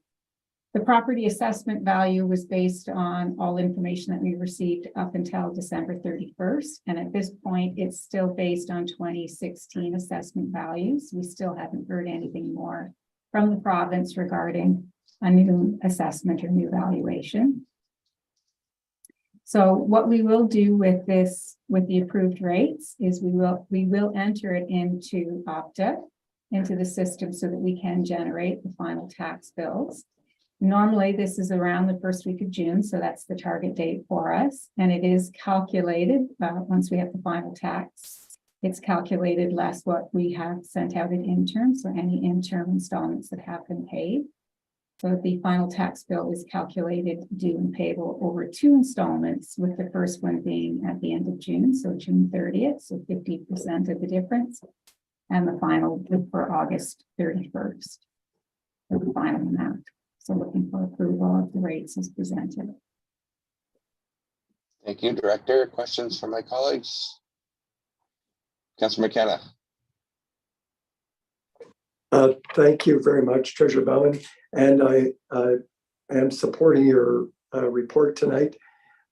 The property assessment value was based on all information that we received up until December 31st. And at this point, it's still based on 2016 assessment values. We still haven't heard anything more from the province regarding a new assessment or new valuation. So what we will do with this, with the approved rates, is we will enter it into Opta, into the system, so that we can generate the final tax bills. Normally, this is around the first week of June, so that's the target date for us. And it is calculated, once we have the final tax, it's calculated less what we have sent out in interim, so any interim installments that have been paid. So the final tax bill is calculated, due and payable over 2 installments, with the first one being at the end of June, so June 30th, so 50% of the difference. And the final for August 31st, for the final amount. So looking for approval of the rates as presented. Thank you, Director. Questions from my colleagues? Councilor McKenna. Thank you very much, Treasurer Bauman. And I am supporting your report tonight.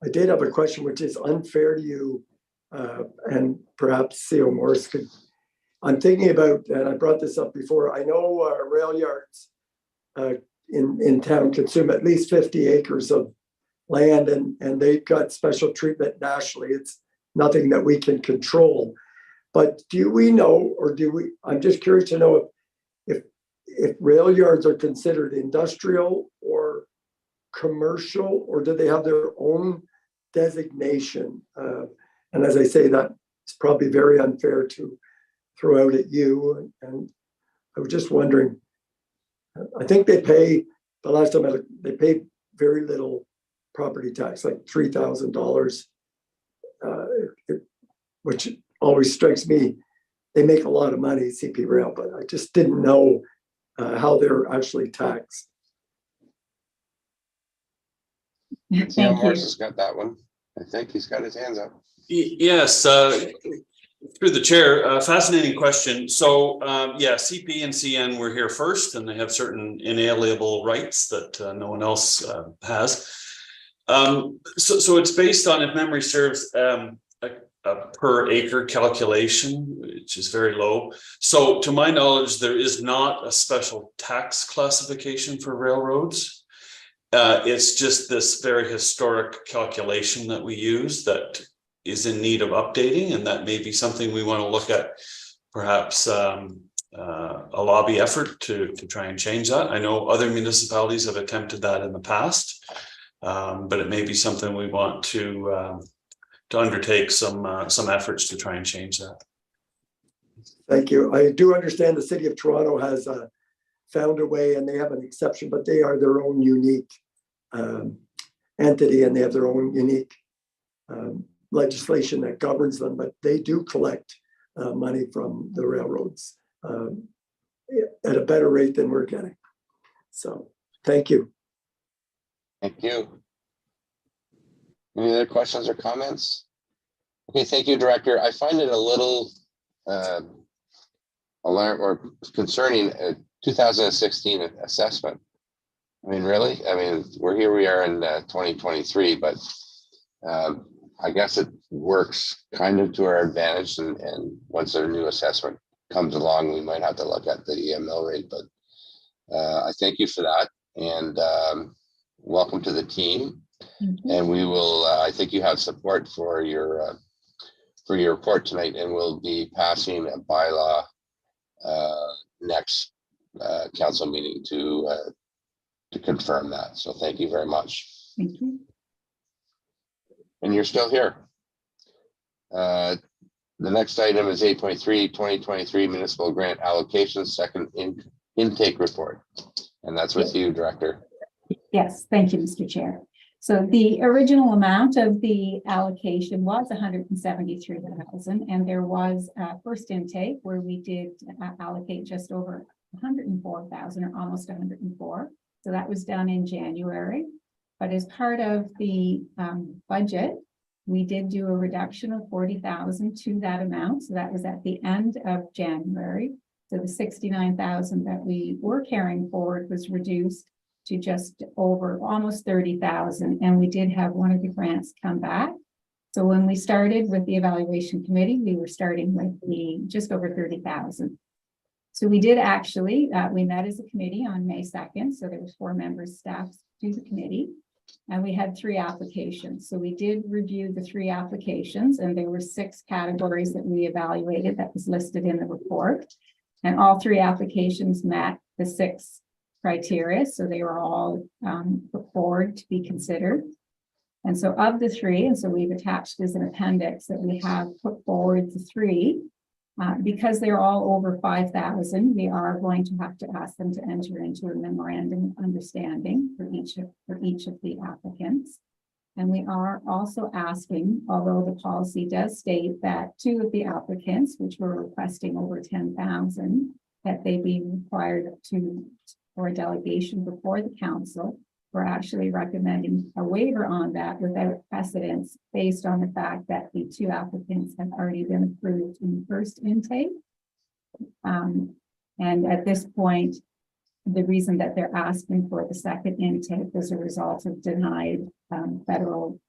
I did have a question which is unfair to you, and perhaps CEO Morris could. I'm thinking about, and I brought this up before, I know rail yards in town consume at least 50 acres of land, and they've got special treatment nationally. It's nothing that we can control. But do we know, or I'm just curious to know if rail yards are considered industrial or commercial, or do they have their own designation? And as I say, that it's probably very unfair to throw out at you. And I was just wondering, I think they pay, the last time I looked, they pay very little property tax, like $3,000, which always strikes me. They make a lot of money, CP Rail, but I just didn't know how they're actually taxed. CEO Thank Morris you. has got that one. I think he's got his hands up. Yes, through the chair, fascinating question. So yeah, CP and CN were here first, and they have certain inalienable rights that no one else has. So it's based on, if memory serves, a per acre calculation, which is very low. So to my knowledge, there is not a special tax classification for railroads. It's just this very historic calculation that we use that is in need of updating, and that may be something we want to look at, perhaps a lobby effort to try and change that. I know other municipalities have attempted that in the past, but it may be something we want to undertake some efforts to try and change that. Thank you. I do understand the City of Toronto has found a way, and they have an exception, but they are their own unique entity, and they have their own unique legislation that governs them, but they do collect money from the railroads at a better rate than we're getting. So thank you. Thank you. Any other questions or comments? Okay, thank you, Director. I find it a little alarm or concerning 2016 assessment. I mean, really? I mean, we are in 2023, but I guess it works kind of to our advantage. And once a new assessment comes along, we might have to look at the mill rate. But I thank you for that, and welcome to the team. And we will. I think you have support for your report tonight, and we'll be passing a bylaw next council meeting to confirm that. So thank you very much. Thank you. And you're still here. The next item is 8.3 2023 municipal grant allocation second intake report. And that's with you, Director. Yes, thank you, Mr. Chair. So the original amount of the allocation was 173,000, and there was a first intake where we did allocate just over 104,000, or almost 104. So that was done in January. But as part of the budget, we did do a reduction of 40,000 to that amount. So that was at the end of January. So the 69,000 that we were carrying forward was reduced to just over almost 30,000. And we did have one of the grants come back. So when we started with the evaluation committee, we were starting with the just over 30,000. So we did actually, we met as a committee on May 2nd. So there was 4 members, staff to the committee, and we had 3 applications. So we did review the 3 applications, and there were 6 categories that we evaluated that was listed in the report. And all 3 applications met the 6 criteria. So they were all put forward to be considered. And so of the 3, and so we've attached as an appendix that we have put forward the 3, because they're all over 5,000, we are going to have to ask them to enter into a memorandum of understanding for each of the applicants. And we are also asking, although the policy does state that 2 of the applicants, which were requesting over 10,000, that they be required for a delegation before the council. We're actually recommending a waiver on that without precedence, based on the fact that the 2 applicants have already been approved in the first intake. And at this point, the reason that they're asking for the second intake is a result of denied federal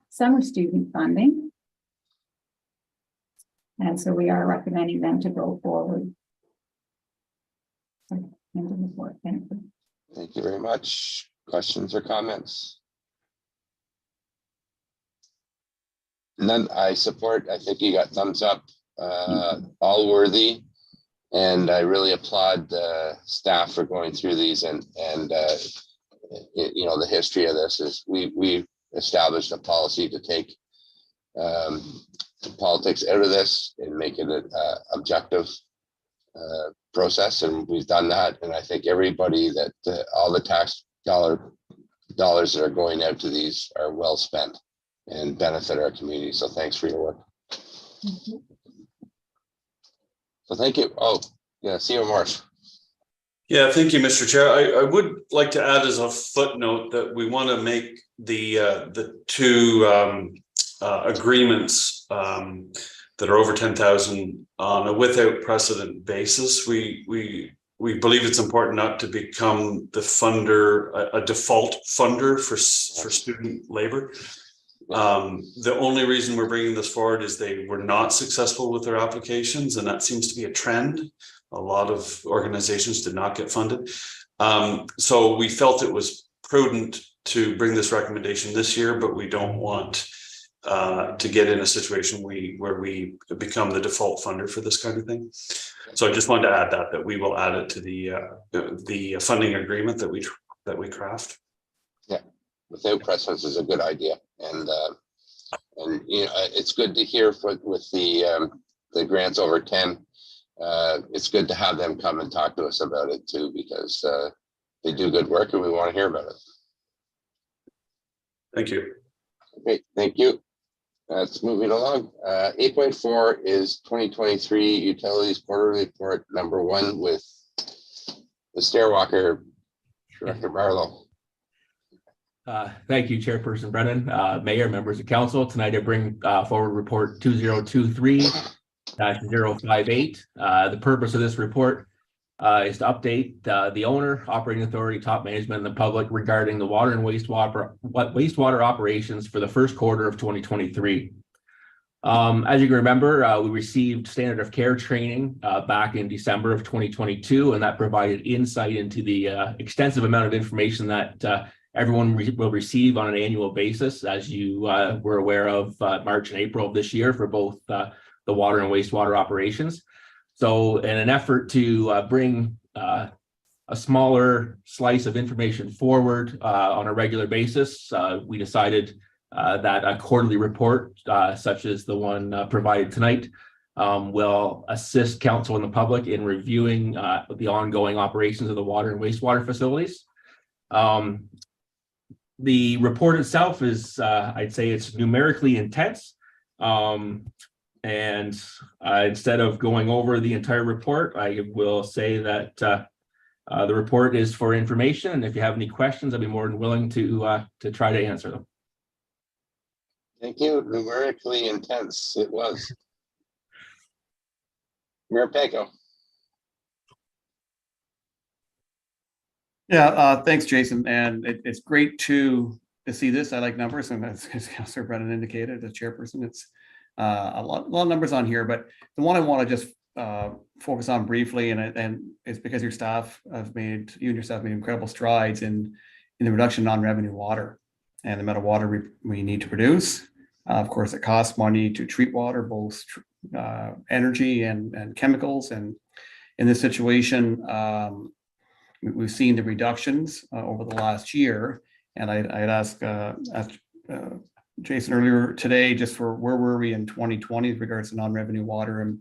summer student funding. And so we are recommending them to go forward. End of the report. Thank you. Thank you very much. Questions or comments? None. I support. I think you got thumbs up. All worthy, and I really applaud the staff for going through these. And you know, the history of this is we established a policy to take politics out of this and make it an objective process, and we've done that. And I think everybody that all the tax dollars that are going out to these are well spent and benefit our community. So thanks for your work. So thank you. Oh yeah, CEO Morris. Yeah, thank you, Mr. Chair. I would like to add as a footnote that we want to make the 2 agreements that are over 10,000 on a without precedent basis. We believe it's important not to become the funder, a default funder for student labor. The only reason we're bringing this forward is they were not successful with their applications, and that seems to be a trend. A lot of organizations did not get funded. So we felt it was prudent to bring this recommendation this year, but we don't want to get in a situation where we become the default funder for this kind of thing. So I just wanted to add that we will add it to the funding agreement that we craft. Yeah, Without precedence is a good idea, and you know, it's good to hear with the grants over 10. It's good to have them come and talk to us about it too, because they do good work and we want to hear about it. Thank you. Okay, thank you. That's moving along. 8.4 is 2023 Utilities Quarterly Report number 1 with the Stairwalker, Director Barlow. Thank you, Chairperson Brennan, Mayor, members of council. Tonight I bring forward report 2023-058. The purpose of this report is to update the owner, operating authority, top management, and the public regarding the water and wastewater operations for the first quarter of 2023. As you can remember, we received standard of care training back in December of 2022, and that provided insight into the extensive amount of information that everyone will receive on an annual basis, as you were aware of March and April of this year for both the water and wastewater operations. So in an effort to bring a smaller slice of information forward on a regular basis, we decided that a quarterly report, such as the one provided tonight, will assist council and the public in reviewing the ongoing operations of the water and wastewater facilities. The report itself is, I'd say it's numerically intense. And instead of going over the entire report, I will say that the report is for information. And if you have any questions, I'd be more than willing to try to answer them. Thank you. Numerically intense it was. Mayor Pecco. Yeah, thanks, Jason. And it's great to see this. I like numbers, and as Councilor Brennan indicated, the chairperson, it's a lot of numbers on here. But the one I want to just focus on briefly, and it's because your staff have made, you and your staff made incredible strides in the reduction of non-revenue water and the amount of water we need to produce. Of course, it costs money to treat water, both energy and chemicals. And in this situation, we've seen the reductions over the last year. And I'd ask Jason earlier today, just for where were we in 2020 with regards to non-revenue water,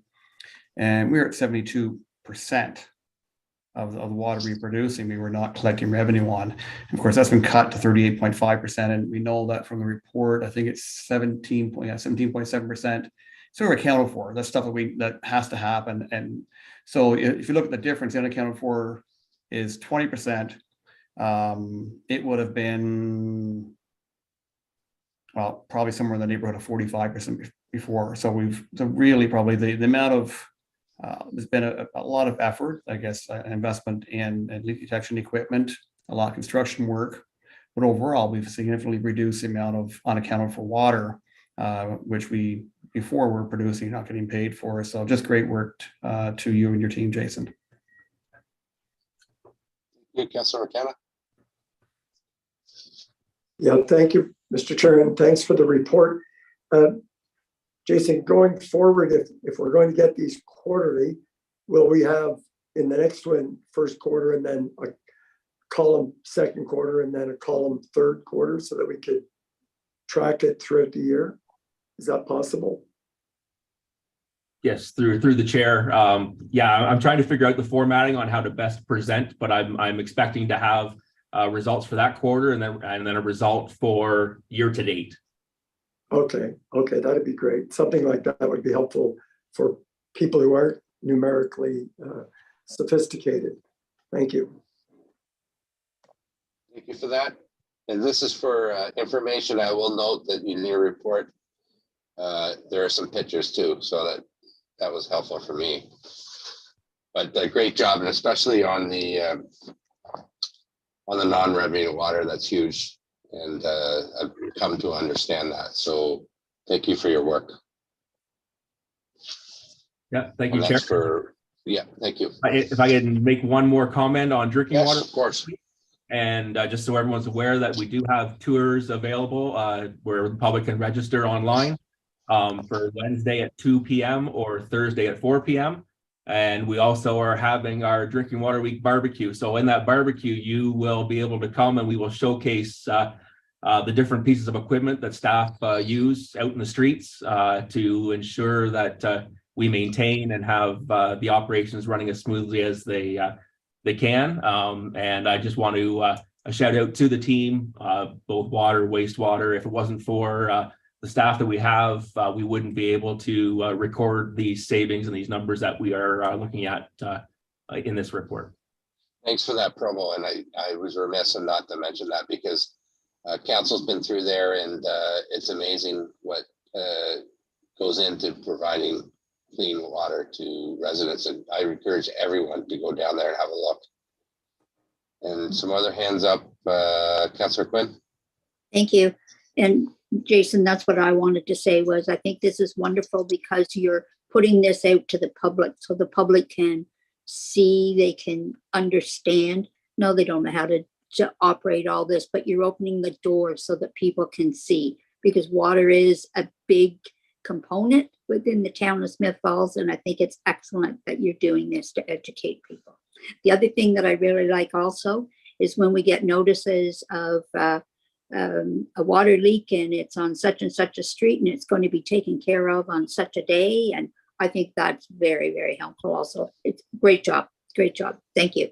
and we were at 72% of the water we were producing, we were not collecting revenue on. And of course, that's been cut to 38.5%. And we know that from the report, I think it's 17.7%. So we're accounted for. That's stuff that has to happen. And so if you look at the difference, unaccounted for is 20%. It would have been, well, probably somewhere in the neighborhood of 45% before. So really probably the amount of, there's been a lot of effort, I guess, investment in leak detection equipment, a lot of construction work, but overall we've significantly reduced the amount of unaccounted for water, which we before were producing, not getting paid for. So just great work to you and your team, Jason. Good, Councilor McKenna. Yeah, thank you, Mr. Chair, and thanks for the report. Jason, going forward, if we're going to get these quarterly, will we have in the next one, first quarter, and then a column second quarter, and then a column third quarter, so that we could track it throughout the year? Is that possible? Yes, through the chair. Yeah, I'm trying to figure out the formatting on how to best present, but I'm expecting to have results for that quarter and then a result for year to date. Okay, that'd be great. Something like that would be helpful for people who aren't numerically sophisticated. Thank you. Thank you for that. And this is for information. I will note that in your report, there are some pictures too, so that was helpful for me. But great job, and especially on the non-revenue water, that's huge. And I've come to understand that. So thank you for your work. Yeah, thank you, Chair. Thank you. If I can make one more comment on drinking water. Of course. And just so everyone's aware that we do have tours available where the public can register online for Wednesday at 2 p.m. or Thursday at 4 p.m. And we also are having our Drinking Water Week barbecue. So in that barbecue, you will be able to come and we will showcase the different pieces of equipment that staff use out in the streets to ensure that we maintain and have the operations running as smoothly as they can. And I just want to a shout out to the team, both water, wastewater. If it wasn't for the staff that we have, we wouldn't be able to record these savings and these numbers that we are looking at in this report. Thanks for that promo. And I was remiss in not to mention that, because Council's been through there, and it's amazing what goes into providing clean water to residents. And I encourage everyone to go down there and have a look. And some other hands up, Councillor Quinn. Thank you. And Jason, that's what I wanted to say was I think this is wonderful because you're putting this out to the public so the public can see, they can understand. No, they don't know how to operate all this, but you're opening the door so that people can see, because water is a big component within the town of Smith Falls. And I think it's excellent that you're doing this to educate people. The other thing that I really like also is when we get notices of a water leak and it's on such and such a street and it's going to be taken care of on such a day. And I think that's very, very helpful also. It's great job. Great job. Thank you.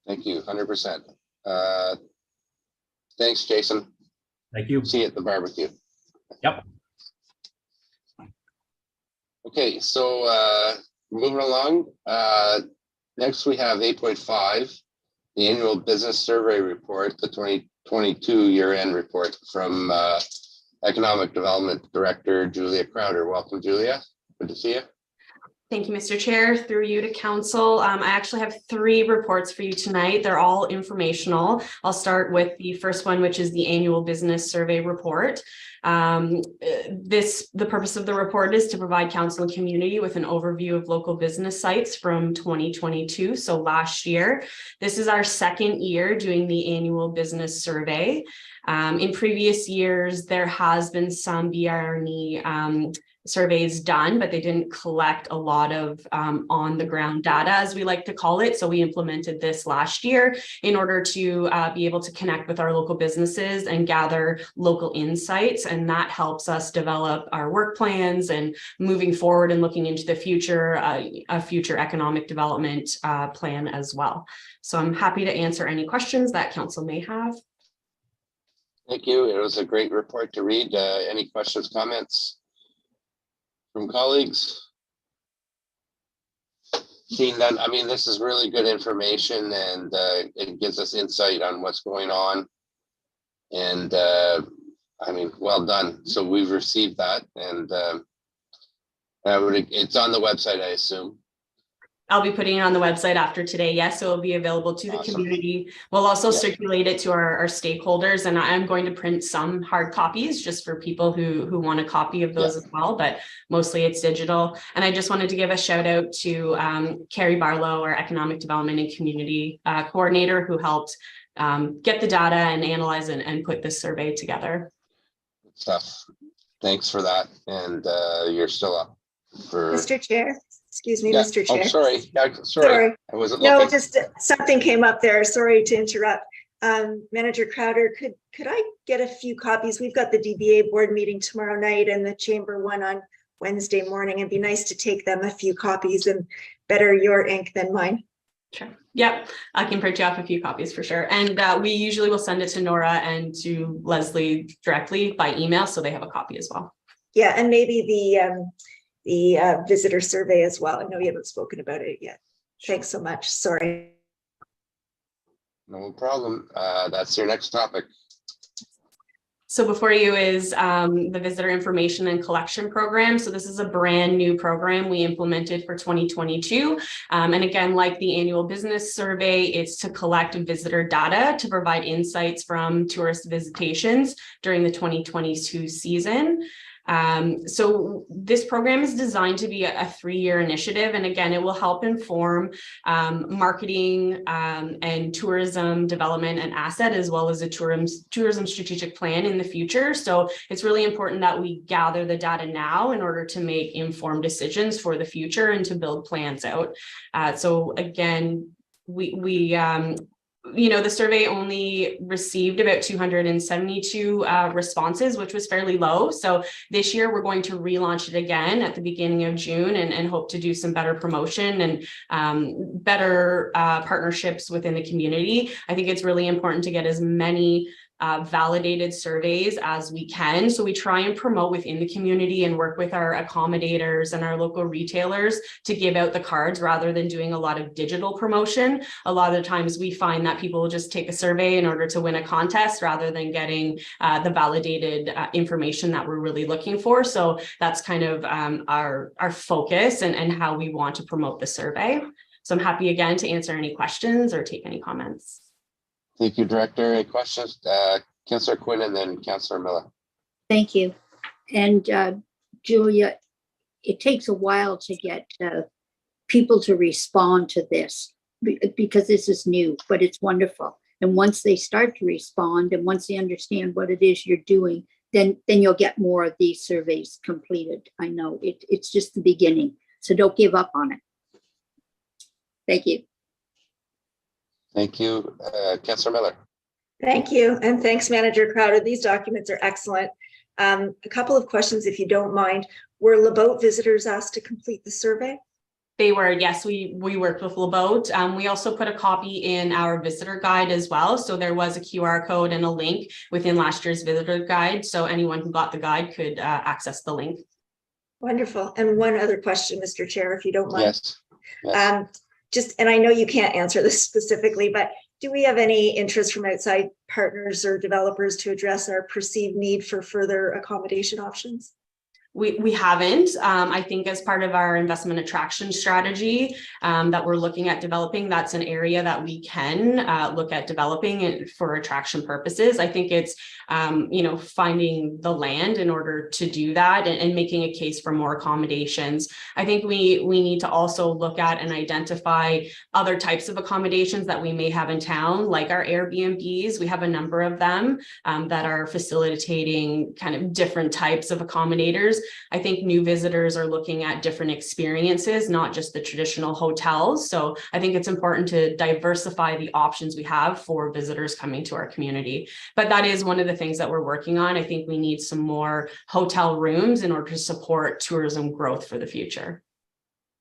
Thank you, 100%. Thanks, Jason. Thank you. See you at the barbecue. Yep. Okay, so moving along. Next we have 8.5, the annual business survey report, the 2022 year-end report from Economic Development Director Julia Crowder. Welcome, Julia. Good to see you. Thank you, Mr. Chair. Through you to council. I actually have 3 reports for you tonight. They're all informational. I'll start with the first one, which is the annual business survey report. The purpose of the report is to provide council and community with an overview of local business sites from 2022, so last year. This is our 2nd year doing the annual business survey. In previous years, there has been some BRNE surveys done, but they didn't collect a lot of on the ground data, as we like to call it. So we implemented this last year in order to be able to connect with our local businesses and gather local insights. And that helps us develop our work plans and moving forward and looking into the future, a future economic development plan as well. So I'm happy to answer any questions that council may have. Thank you. It was a great report to read. Any questions, comments from colleagues? Seeing that, I mean, this is really good information, and it gives us insight on what's going on. And I mean, well done. So we've received that, and it's on the website, I assume. I'll be putting it on the website after today. Yes, so it'll be available to the community. We'll also circulate it to our stakeholders, and I'm going to print some hard copies just for people who want a copy of those as well, but mostly it's digital. And I just wanted to give a shout out to Carrie Barlow, our Economic Development and Community Coordinator, who helped get the data and analyze and put this survey together. Good stuff. Thanks for that. And you're still up for... Mr. Chair. Excuse me, Mr. Chair. Oh, sorry. Sorry. I wasn't no, looking. just something came up there. Sorry to interrupt. Manager Crowder, could I get a few copies? We've got the DBA board meeting tomorrow night and the chamber one on Wednesday morning. It'd be nice to take them a few copies, and better your ink than mine. Sure. Yep, I can print you off a few copies for sure. And we usually will send it to Nora and to Leslie directly by email, so they have a copy as well. Yeah, and maybe the visitor survey as well. I know you haven't spoken about it yet. Thanks so much. Sorry. No problem. That's your next topic. So before you is the visitor information and collection program. So this is a brand new program we implemented for 2022. And again, like the annual business survey, it's to collect visitor data to provide insights from tourist visitations during the 2022 season. So this program is designed to be a 3-year initiative. And again, it will help inform marketing and tourism development and asset, as well as a tourism strategic plan in the future. So it's really important that we gather the data now in order to make informed decisions for the future and to build plans out. So again, the survey only received about 272 responses, which was fairly low. So this year we're going to relaunch it again at the beginning of June and hope to do some better promotion and better partnerships within the community. I think it's really important to get as many validated surveys as we can. So we try and promote within the community and work with our accommodators and our local retailers to give out the cards rather than doing a lot of digital promotion. A lot of the times we find that people will just take a survey in order to win a contest rather than getting the validated information that we're really looking for. So that's kind of our focus and how we want to promote the survey. So I'm happy again to answer any questions or take any comments. Thank you, Director. Any questions? Councillor Quinn and then Councillor Miller. Thank you. And Julia, it takes a while to get people to respond to this because this is new, but it's wonderful. And once they start to respond and once they understand what it is you're doing, then you'll get more of these surveys completed. I know it's just the beginning, so don't give up on it. Thank you. Thank you, Councillor Miller. Thank you. And thanks, Manager Crowder. These documents are excellent. A couple of questions, if you don't mind. Were LeBoat visitors asked to complete the survey? They were, yes, we worked with LeBoat. We also put a copy in our visitor guide as well. So there was a QR code and a link within last year's visitor guide. So anyone who got the guide could access the link. Wonderful. And one other question, Mr. Chair, if you don't mind. Yes. Yes. And I know you can't answer this specifically, but do we have any interest from outside partners or developers to address our perceived need for further accommodation options? We haven't. I think as part of our investment attraction strategy that we're looking at developing, that's an area that we can look at developing it for attraction purposes. I think it's, finding the land in order to do that and making a case for more accommodations. I think we need to also look at and identify other types of accommodations that we may have in town, like our Airbnbs. We have a number of them that are facilitating kind of different types of accommodators. I think new visitors are looking at different experiences, not just the traditional hotels. So I think it's important to diversify the options we have for visitors coming to our community. But that is one of the things that we're working on. I think we need some more hotel rooms in order to support tourism growth for the future.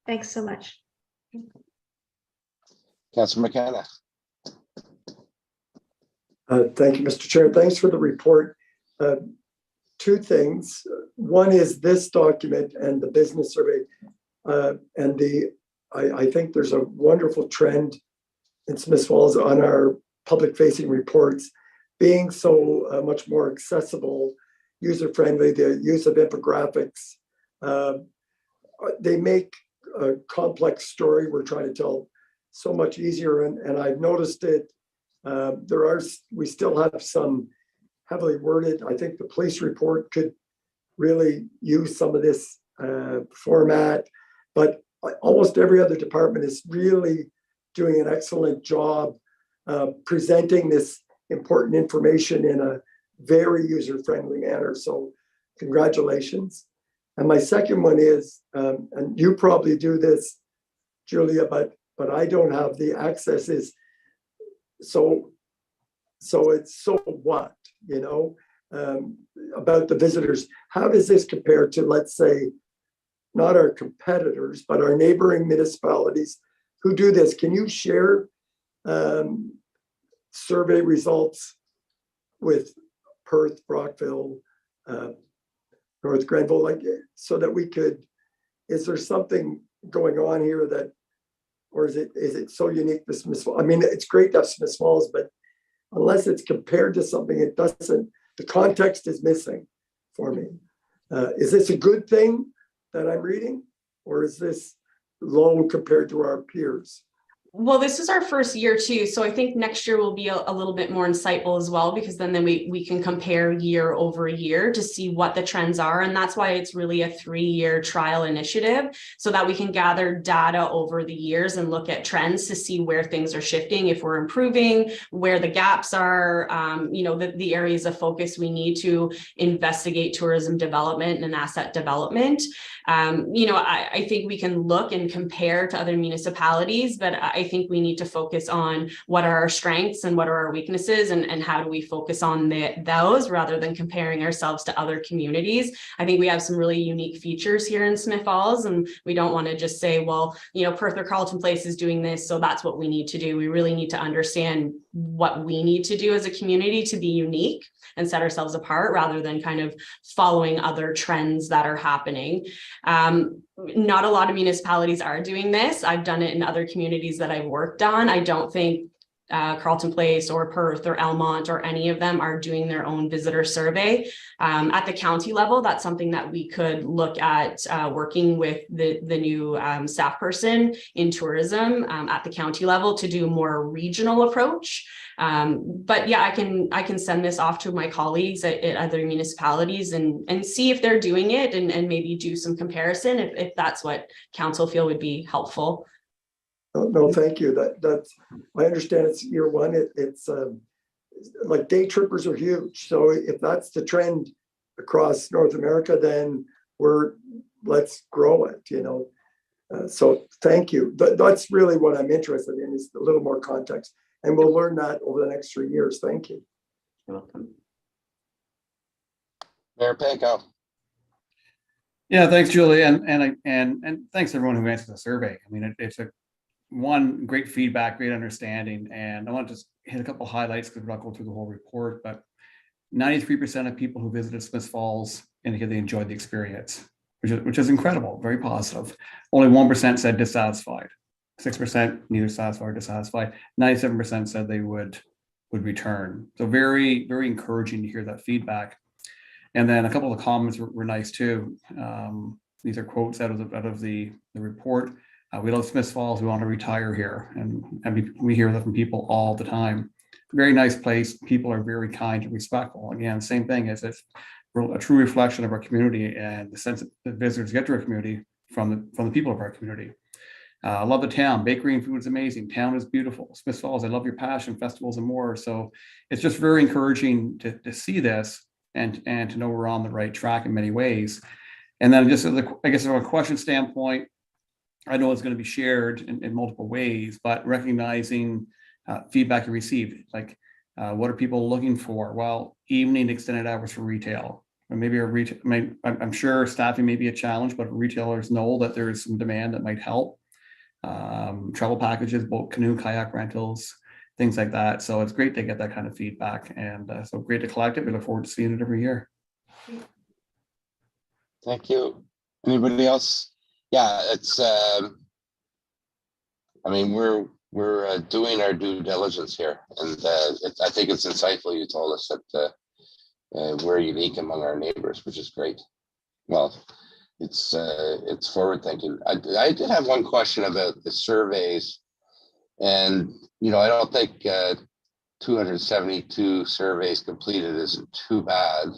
Thanks so much. Councillor McKenna. Thank you, Mr. Chair. Thanks for the report. Two things. One is this document and the business survey. I think there's a wonderful trend in Smith Falls on our public facing reports being so much more accessible, user friendly, the use of infographics. They make a complex story we're trying to tell so much easier. And I've noticed it. We still have some heavily worded. I think the police report could really use some of this format, but almost every other department is really doing an excellent job presenting this important information in a very user-friendly manner. So congratulations. And my second one is, and you probably do this, Julia, but I don't have the access, is so it's so what, about the visitors. How does this compare to, let's say, not our competitors, but our neighboring municipalities who do this? Can you share survey results with Perth, Brockville, North Grenville, so that we could, is there something going on here that, or is it so unique to Smith Falls? I mean, it's great to have Smith Falls, but unless it's compared to something, it doesn't, the context is missing for me. Is this a good thing that I'm reading, or is this low compared to our peers? Well, this is our first year too. So I think next year will be a little bit more insightful as well, because then we can compare year over year to see what the trends are. And that's why it's really a 3-year trial initiative, so that we can gather data over the years and look at trends to see where things are shifting, if we're improving, where the gaps are, the areas of focus we need to investigate tourism development and asset development. I think we can look and compare to other municipalities, but I think we need to focus on what are our strengths and what are our weaknesses, and how do we focus on those rather than comparing ourselves to other communities. I think we have some really unique features here in Smith Falls, and we don't want to just say, well, Perth or Carleton Place is doing this, so that's what we need to do. We really need to understand what we need to do as a community to be unique and set ourselves apart rather than kind of following other trends that are happening. Not a lot of municipalities are doing this. I've done it in other communities that I've worked on. I don't think Carleton Place or Perth or Elmont or any of them are doing their own visitor survey. At the county level, that's something that we could look at working with the new staff person in tourism at the county level to do a more regional approach. But yeah, I can send this off to my colleagues at other municipalities and see if they're doing it and maybe do some comparison if that's what council feel would be helpful. No, thank you. That's, I understand it's year one. It's like day trippers are huge. So if that's the trend across North America, then let's grow it, you know. So thank you. That's really what I'm interested in, is a little more context. And we'll learn that over the next 3 years. Thank you. You're welcome. Mayor Panko. Yeah, thanks, Julie, and thanks everyone who answered the survey. I mean, it's a one great feedback, great understanding, and I want to just hit a couple highlights because we're not going through the whole report, but 93% of people who visited Smith Falls indicated they enjoyed the experience, which is incredible, very positive. Only 1% said dissatisfied, 6% neither satisfied or dissatisfied, 97% said they would return. So very, very encouraging to hear that feedback. And then a couple of the comments were nice too. These are quotes out of the report. We love Smith Falls. We want to retire here, and we hear that from people all the time. Very nice place. People are very kind and respectful. Again, same thing as it's a true reflection of our community and the sense that visitors get to our community from the people of our community. I love the town. Bakery and food is amazing. Town is beautiful. Smith Falls, I love your passion, festivals and more. So it's just very encouraging to see this and to know we're on the right track in many ways. And then just I guess from a question standpoint, I know it's going to be shared in multiple ways, but recognizing feedback you received, like what are people looking for? Well, evening extended hours for retail. Or maybe I'm sure staffing may be a challenge, but retailers know that there is some demand that might help. Travel packages, boat, canoe, kayak rentals, things like that. So it's great to get that kind of feedback, and so great to collect it. We look forward to seeing it every year. Thank you. Anybody else? Yeah, it's, I mean, we're doing our due diligence here, and I think it's insightful you told us that we're unique among our neighbors, which is great. Well, it's forward thinking. I did have one question about the surveys, and you know, I don't think 272 surveys completed isn't too bad,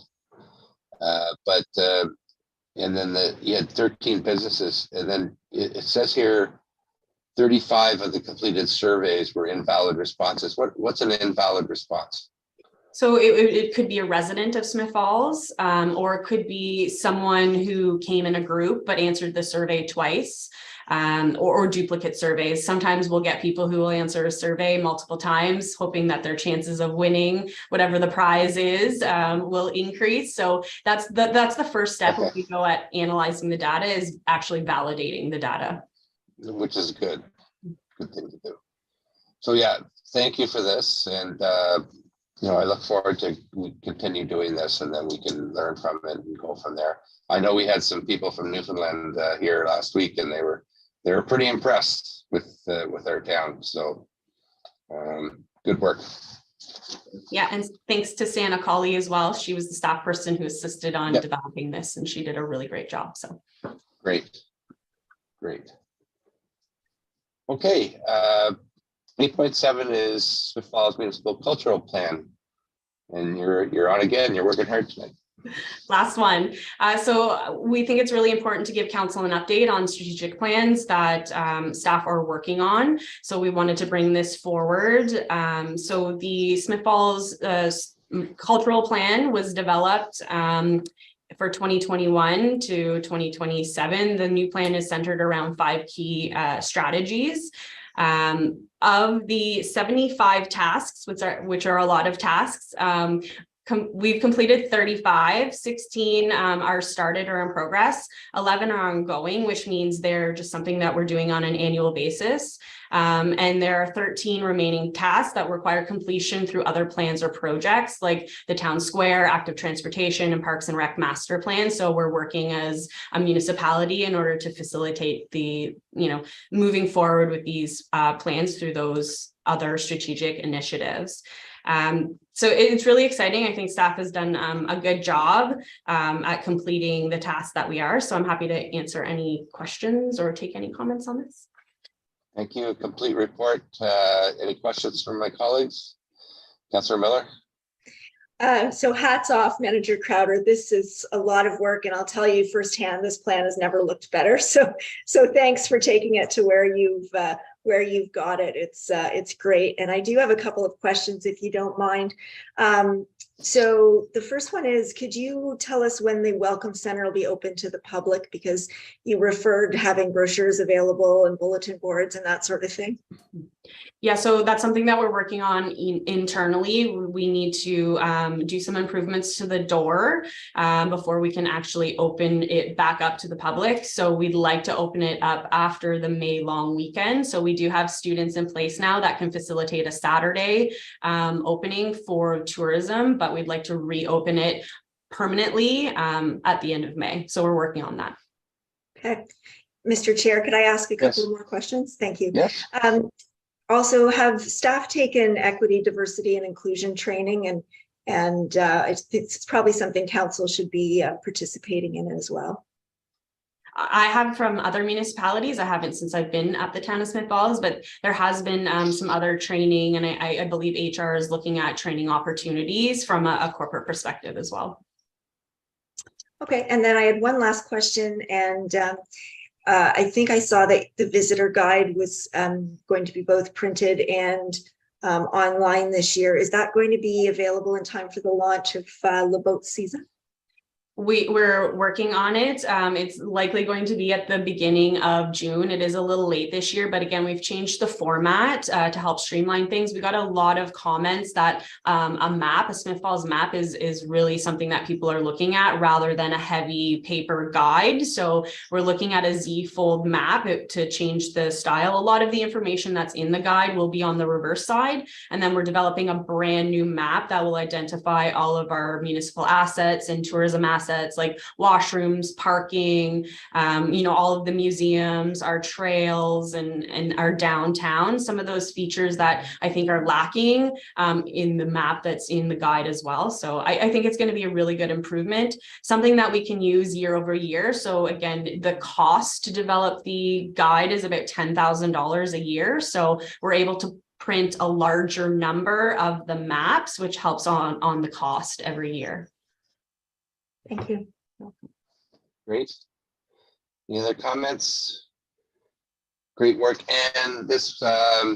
but and then you had 13 businesses, and then it says here 35 of the completed surveys were invalid responses. What's an invalid response? So it could be a resident of Smith Falls, or it could be someone who came in a group but answered the survey twice, or duplicate surveys. Sometimes we'll get people who will answer a survey multiple times, hoping that their chances of winning whatever the prize is will increase. So that's the first step when we go at analyzing the data, is actually validating the data. Which is good thing to do. So yeah, thank you for this, and you know, I look forward to continue doing this, and then we can learn from it and go from there. I know we had some people from Newfoundland here last week, and they were pretty impressed with our town. So good work. Yeah, and thanks to Santa Colley as well. She was the staff person who assisted on developing this, and she did a really great job. So great. Okay. 8.7 is Smith Falls Municipal Cultural Plan, and you're on again. You're working hard tonight. Last one. So we think it's really important to give council an update on strategic plans that staff are working on. So we wanted to bring this forward. So the Smith Falls cultural plan was developed for 2021 to 2027. The new plan is centered around 5 key strategies. Of the 75 tasks, which are a lot of tasks, we've completed 35, 16 are started or in progress, 11 are ongoing, which means they're just something that we're doing on an annual basis. And there are 13 remaining tasks that require completion through other plans or projects like the town square, active transportation, and parks and rec master plan. So we're working as a municipality in order to facilitate the, moving forward with these plans through those other strategic initiatives. So it's really exciting. I think staff has done a good job at completing the tasks that we are. So I'm happy to answer any questions or take any comments on this. Thank you. A complete report. Any questions from my colleagues? Councillor Miller? So hats off, Manager Crowder. This is a lot of work, and I'll tell you firsthand, this plan has never looked better. So thanks for taking it to where you've got it. It's great. And I do have a couple of questions, if you don't mind. So the first one is, could you tell us when the Welcome Center will be open to the public? Because you referred to having brochures available and bulletin boards and that sort of thing. Yeah, so that's something that we're working on internally. We need to do some improvements to the door before we can actually open it back up to the public. So we'd like to open it up after the May long weekend. So we do have students in place now that can facilitate a Saturday opening for tourism, but we'd like to reopen it permanently at the end of May. So we're working on that. Okay. Mr. Chair, could I ask a couple more questions? Thank you. Yes. Also, have staff taken equity, diversity, and inclusion training? And it's probably something council should be participating in as well. I have from other municipalities. I haven't since I've been at the town of Smith Falls, but there has been some other training, and I believe HR is looking at training opportunities from a corporate perspective as well. Okay, and then I had one last question, and I think I saw that the visitor guide was going to be both printed and online this year. Is that going to be available in time for the launch of Le Boat season? We're working on it. It's likely going to be at the beginning of June. It is a little late this year, but again, we've changed the format to help streamline things. We got a lot of comments that a Smith Falls map is really something that people are looking at rather than a heavy paper guide. So we're looking at a Z-fold map to change the style. A lot of the information that's in the guide will be on the reverse side. And then we're developing a brand new map that will identify all of our municipal assets and tourism assets like washrooms, parking, all of the museums, our trails, and our downtown. Some of those features that I think are lacking in the map that's in the guide as well. So I think it's going to be a really good improvement, something that we can use year over year. So again, the cost to develop the guide is about $10,000 a year. So we're able to print a larger number of the maps, which helps on the cost every year. Thank you. Great. Any other comments? Great work. And this plan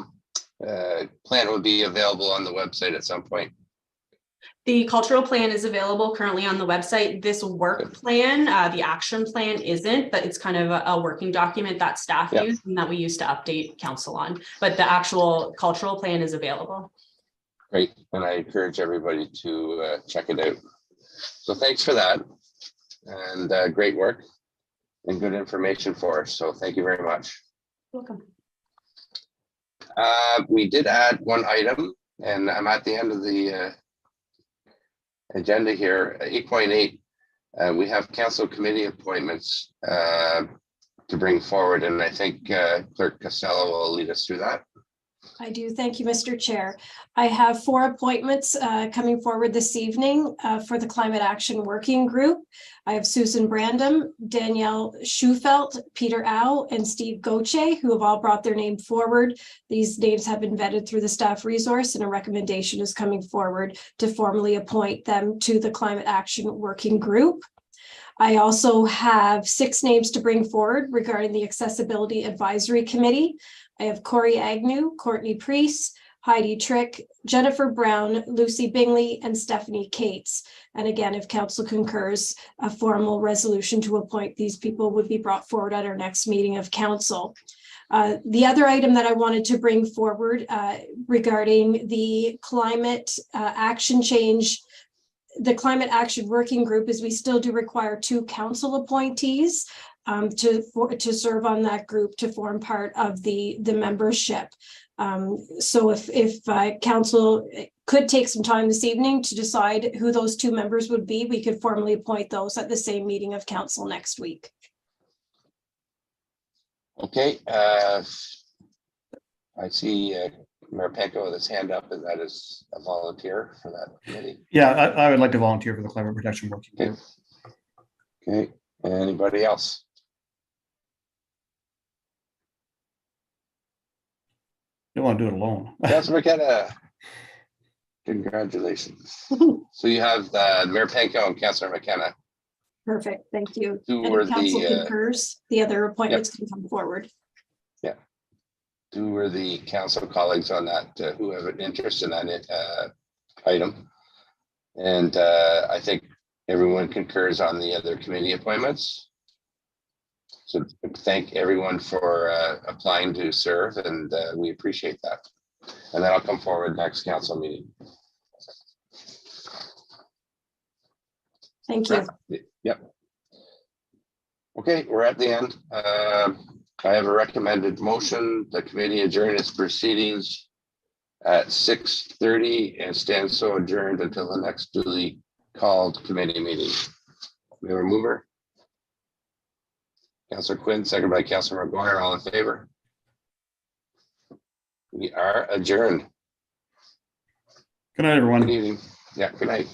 will be available on the website at some point. The cultural plan is available currently on the website. This work plan, the action plan isn't, but it's kind of a working document that staff use and that we use to update council on. But the actual cultural plan is available. Great. And I encourage everybody to check it out. So thanks for that, and great work and good information for us. So thank you very much. Welcome. We did add one item, and I'm at the end of the agenda here. 8.8, we have council committee appointments to bring forward, and I think Clerk Costello will lead us through that. I do. Thank you, Mr. Chair. I have 4 appointments coming forward this evening for the Climate Action Working Group. I have Susan Brandom, Danielle Schufelt, Peter Au, and Steve Goche, who have all brought their name forward. These names have been vetted through the staff resource, and a recommendation is coming forward to formally appoint them to the Climate Action Working Group. I also have 6 names to bring forward regarding the Accessibility Advisory Committee. I have Corey Agnew, Courtney Priest, Heidi Trick, Jennifer Brown, Lucy Bingley, and Stephanie Cates. And again, if council concurs, a formal resolution to appoint these people would be brought forward at our next meeting of council. The other item that I wanted to bring forward regarding the climate action change the Climate Action Working Group is we still do require 2 council appointees to serve on that group to form part of the membership. So if council could take some time this evening to decide who those 2 members would be, we could formally appoint those at the same meeting of council next week. Okay, I see Mayor Penko with his hand up, and that is a volunteer for that committee. Yeah, I would like to volunteer for the Climate Protection Working Group. Okay, anybody else? Don't want to do it alone. Councilor McKenna. Congratulations. So you have Mayor Penko and Councilor McKenna. Perfect, thank you. Who And were if council the, concurs, the other appointments can come forward. Who were the council colleagues on that, who have an interest in that item? And I think everyone concurs on the other committee appointments. So thank everyone for applying to serve, and we appreciate that. And then I'll come forward next council meeting. Thank you. Yep. Okay, we're at the end. I have a recommended motion. The committee adjourn its proceedings at 6:30 and stand so adjourned until the next duly called committee meeting. Mayor Mover. Councilor Quinn, second by Councilor McGuire, all in favor? We are adjourned. Good night, everyone. Good evening. Yeah, good night.